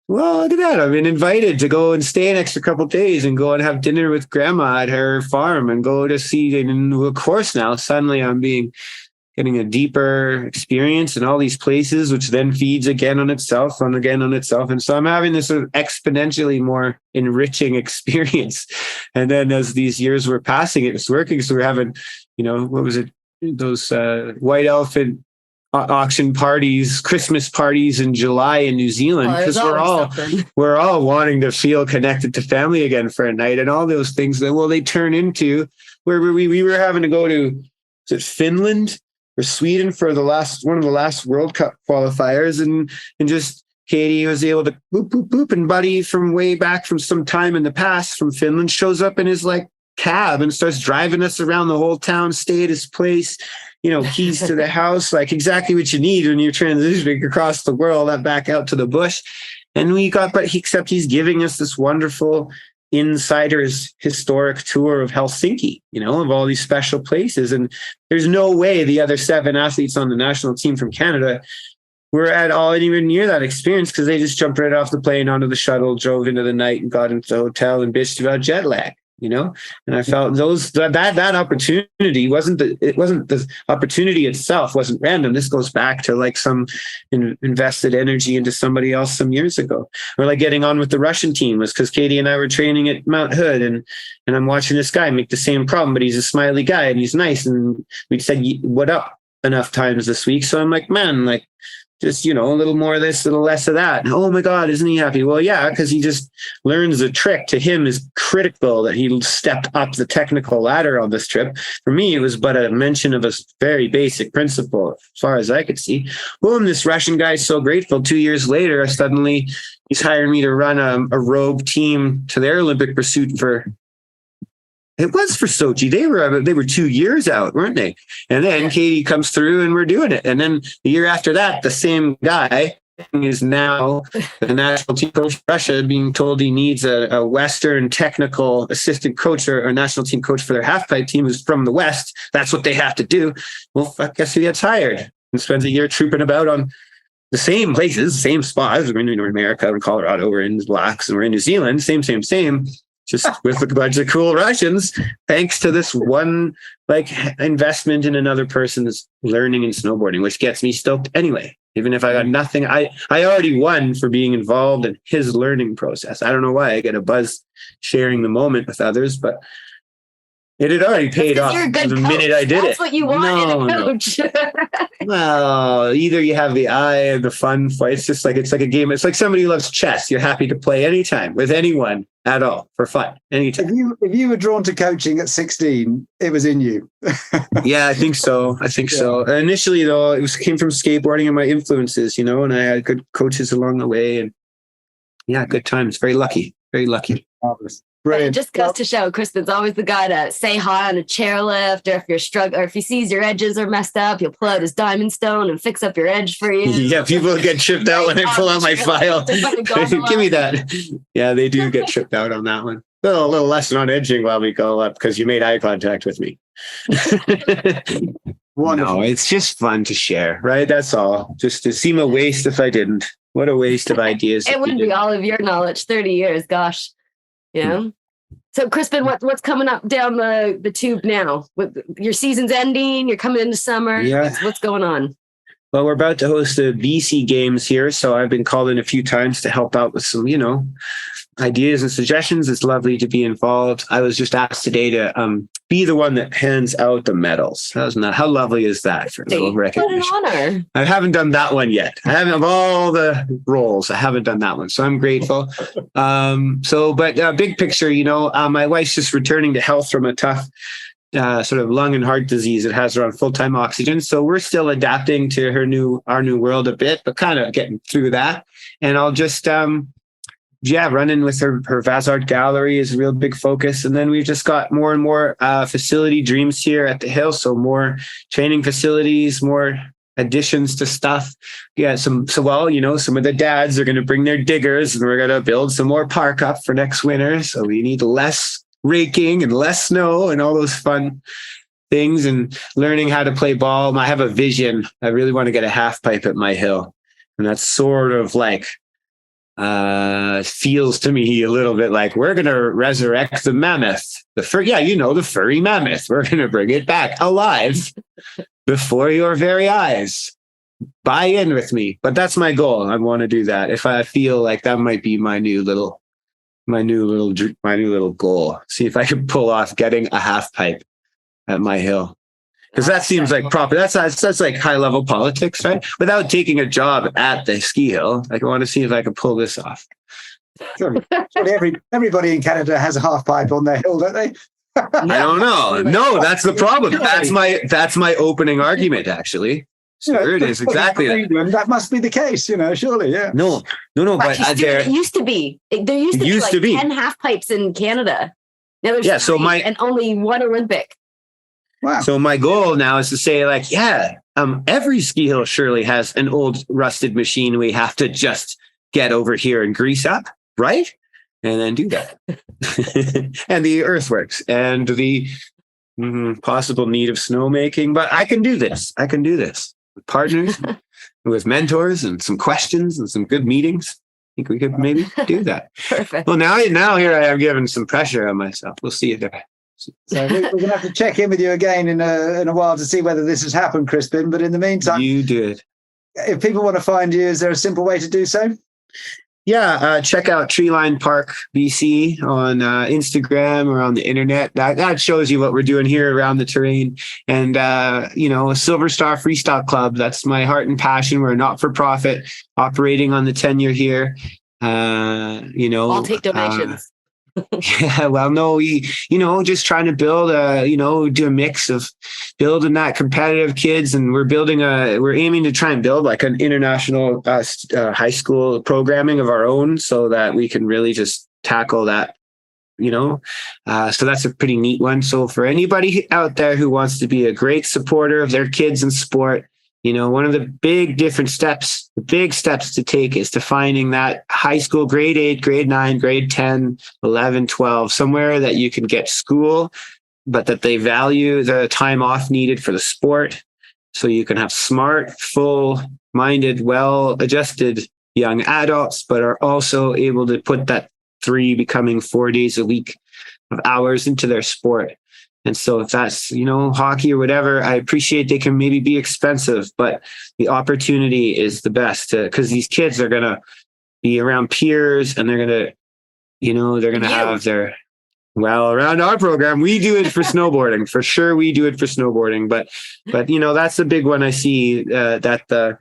well, look at that, I've been invited to go and stay an extra couple of days and go and have dinner with grandma at her farm and go to see. And of course, now suddenly I'm getting a deeper experience in all these places, which then feeds again on itself. And so I'm having this sort of exponentially more enriching experience. And then as these years were passing, it was working. So we're having, what was it? Those white elephant auction parties, Christmas parties in July in New Zealand, because we're all wanting to feel connected to family again for a night, and all those things that they turn into where we were having to go to, is it Finland or Sweden for one of the last World Cup qualifiers, and just Katie was able to boop, and Buddy from way back from some time in the past from Finland shows up in his like cab and starts driving us around the whole town, stay at his place, keys to the house, like exactly what you need when you're transitioning across the world, that back out to the bush. And except he's giving us this wonderful insider's historic tour of Helsinki, of all these special places. And there's no way the other 7 athletes on the national team from Canada were at all anywhere near that experience, because they just jumped right off the plane, onto the shuttle, drove into the night and got into the hotel and bitched about jet lag. And I felt that opportunity wasn't the opportunity itself wasn't random. This goes back to like some invested energy into somebody else some years ago. Or like getting on with the Russian team was because Katie and I were training at Mount Hood, and I'm watching this guy make the same problem, but he's a smiley guy and he's nice. And we said, what up enough times this week. So I'm like, man, like, just, a little more of this, a little less of that. And, oh my God, isn't he happy? Well, yeah, because he just learns a trick. To him is critical that he stepped up the technical ladder on this trip. For me, it was but a mention of a very basic principle, as far as I could see. Boom, this Russian guy's so grateful. 2 years later, suddenly he's hiring me to run a rogue team to their Olympic pursuit for... It was for Sochi. They were 2 years out, weren't they? And then Katie comes through and we're doing it. And then the year after that, the same guy is now the national team coach for Russia, being told he needs a Western technical assistant coach or national team coach for their halfpipe team who's from the West. That's what they have to do. Well, I guess he gets hired. and spends a year trooping about on the same places, same spots. We're in North America, we're in Colorado, we're in Blacks, and we're in New Zealand. Same. Just with a bunch of cool Russians, thanks to this one like investment in another person's learning and snowboarding, which gets me stoked anyway. Even if I got nothing, I already won for being involved in his learning process. I don't know why I get a buzz sharing the moment with others, but it had already paid off the minute I did it. That's what you want in a coach. Well, either you have the eye and the fun fight. It's like a game. It's like somebody who loves chess. You're happy to play anytime with anyone at all for fun. Anytime. If you were drawn to coaching at 16, it was in you. Yeah, I think so. So initially, though, it came from skateboarding and my influences, and I had good coaches along the way, and yeah, good times. Very lucky. Marvelous. It just goes to show Crispin's always the guy to say hi on a chairlift, or if you're struggling, or if he sees your edges are messed up, he'll pull out his diamond stone and fix up your edge for you. Yeah, people get tripped out when I pull out my file. Give me that. Yeah, they do get tripped out on that one. A little lesson on edging while we go up because you made eye contact with me. No, it's just fun to share, right? That's all. Just to seem a waste if I didn't. What a waste of ideas. It wouldn't be all of your knowledge. 30 years, gosh. So Crispin, what's coming up down the tube now? With your season's ending, you're coming into summer. Yeah. What's going on? Well, we're about to host the BC Games here, so I've been called in a few times to help out with some, ideas and suggestions. It's lovely to be involved. I was just asked today to be the one that hands out the medals. How lovely is that for a little recognition? What an honor. I haven't done that one yet. I haven't, of all the roles, I haven't done that one. So I'm grateful. But big picture, my wife's just returning to health from a tough sort of lung and heart disease. It has her on full-time oxygen. So we're still adapting to our new world a bit, but kind of getting through that. And I'll just, running with her Vazart Gallery is a real big focus. And then we've just got more and more facility dreams here at the Hill. So more training facilities, more additions to stuff. Yeah, some of the dads are going to bring their diggers and we're going to build some more park up for next winter. So we need less raking and less snow and all those fun things and learning how to play ball. I have a vision. I really want to get a half pipe at my hill. And that's sort of like, feels to me a little bit like we're going to resurrect the mammoth, the furry mammoth. We're going to bring it back alive before your very eyes. Buy in with me. But that's my goal. I want to do that. If I feel like that might be my new little goal. See if I can pull off getting a half pipe at my hill. Because that seems like proper. That's like high level politics, right? Without taking a job at the ski hill, I want to see if I can pull this off. Sure. Everybody in Canada has a half pipe on their hill, don't they? I don't know. No, that's the problem. That's my opening argument, actually. Sure, it is exactly that. England, that must be the case, surely, yeah. No. But it used to be. There used to be 10 half pipes in Canada. Now there's and only one Olympic. Wow. So my goal now is to say, every ski hill surely has an old rusted machine we have to just get over here and grease up, right? And then do that. And the earthworks and the possible need of snowmaking. But I can do this. With partners, with mentors and some questions and some good meetings. I think we could maybe do that. Perfect. Well, now here I am giving some pressure on myself. We'll see if So we're going to have to check in with you again in a while to see whether this has happened, Crispin. But in the meantime, you did. If people want to find you, is there a simple way to do so? Yeah, check out Treeline Park BC on Instagram or on the internet. That shows you what we're doing here around the terrain. And Silver Star Freestyle Club. That's my heart and passion. We're a not-for-profit operating on the tenure here. I'll take donations. Yeah, well, no, we, just trying to build do a mix of building that competitive kids. And we're aiming to try and build like an international high school programming of our own so that we can really just tackle that, so that's a pretty neat one. So for anybody out there who wants to be a great supporter of their kids in sport, one of the big steps to take is to finding that high school, grade 8, grade 9, grade 10, 11, 12, somewhere that you can get school, but that they value the time off needed for the sport. So you can have smart, full-minded, well-adjusted young adults, but are also able to put that 3 becoming 4 days a week of hours into their sport. And so if that's, hockey or whatever, I appreciate they can maybe be expensive, but the opportunity is the best, because these kids are going to be around peers, and they're going to, they're going to have their, around our program, we do it for snowboarding. For sure, we do it for snowboarding. But that's the big one I see, that the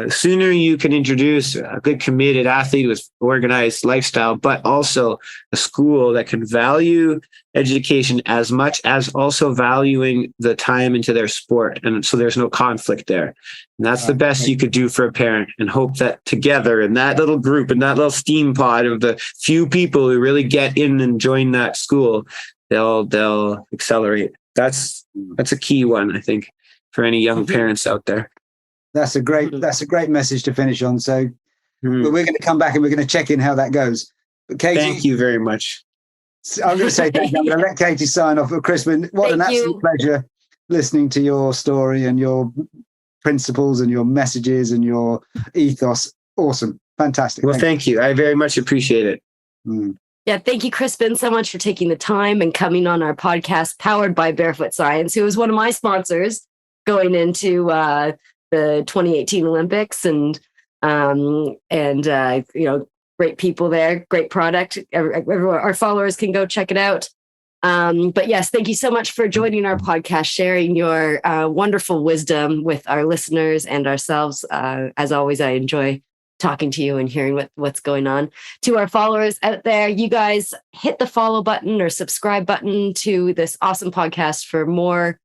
sooner you can introduce a good committed athlete with organized lifestyle, but also a school that can value education as much as also valuing the time into their sport. And so there's no conflict there. And that's the best you could do for a parent, and hope that together in that little group, in that little steam pod of the few people who really get in and join that school, they'll accelerate. That's a key one, I think, for any young parents out there. That's a great message to finish on. So but we're going to come back and we're going to check in how that goes. But Katie, thank you very much. I'm going to say thank you. I'm going to let Katie sign off. But Crispin, what an absolute pleasure listening to your story and your principles and your messages and your ethos. Awesome. Fantastic. Well, thank you. I very much appreciate it. Yeah, thank you, Crispin, so much for taking the time and coming on our podcast, powered by Barefoot Science, who is one of my sponsors going into the 2018 Olympics, and great people there, great product. Our followers can go check it out. But yes, thank you so much for joining our podcast, sharing your wonderful wisdom with our listeners and ourselves. As always, I enjoy talking to you and hearing what's going on. To our followers out there, you guys hit the follow button or subscribe button to this awesome podcast for more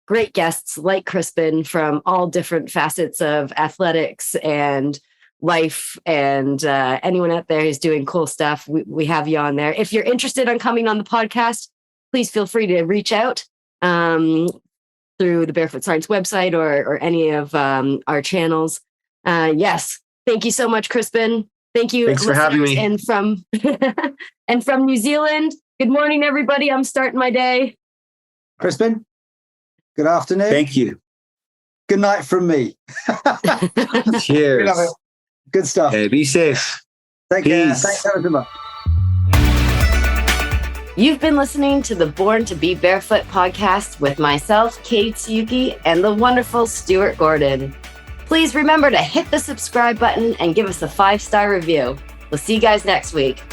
great guests like Crispin from all different facets of athletics and life, and anyone out there who's doing cool stuff. We have you on there. If you're interested in coming on the podcast, please feel free to reach out through the Barefoot Science website or any of our channels. Yes. Thank you so much, Crispin. Thank you. Thanks for having me. And from New Zealand, good morning, everybody. I'm starting my day. Crispin, good afternoon. Thank you. Good night from me. Cheers. Good stuff. Okay, be safe. Take care. Thanks ever so much. You've been listening to the Born to Be Barefoot podcast with myself, Kate Tsuyuki, and the wonderful Stuart Gordon. Please remember to hit the subscribe button and give us a 5-star review. We'll see you guys next week.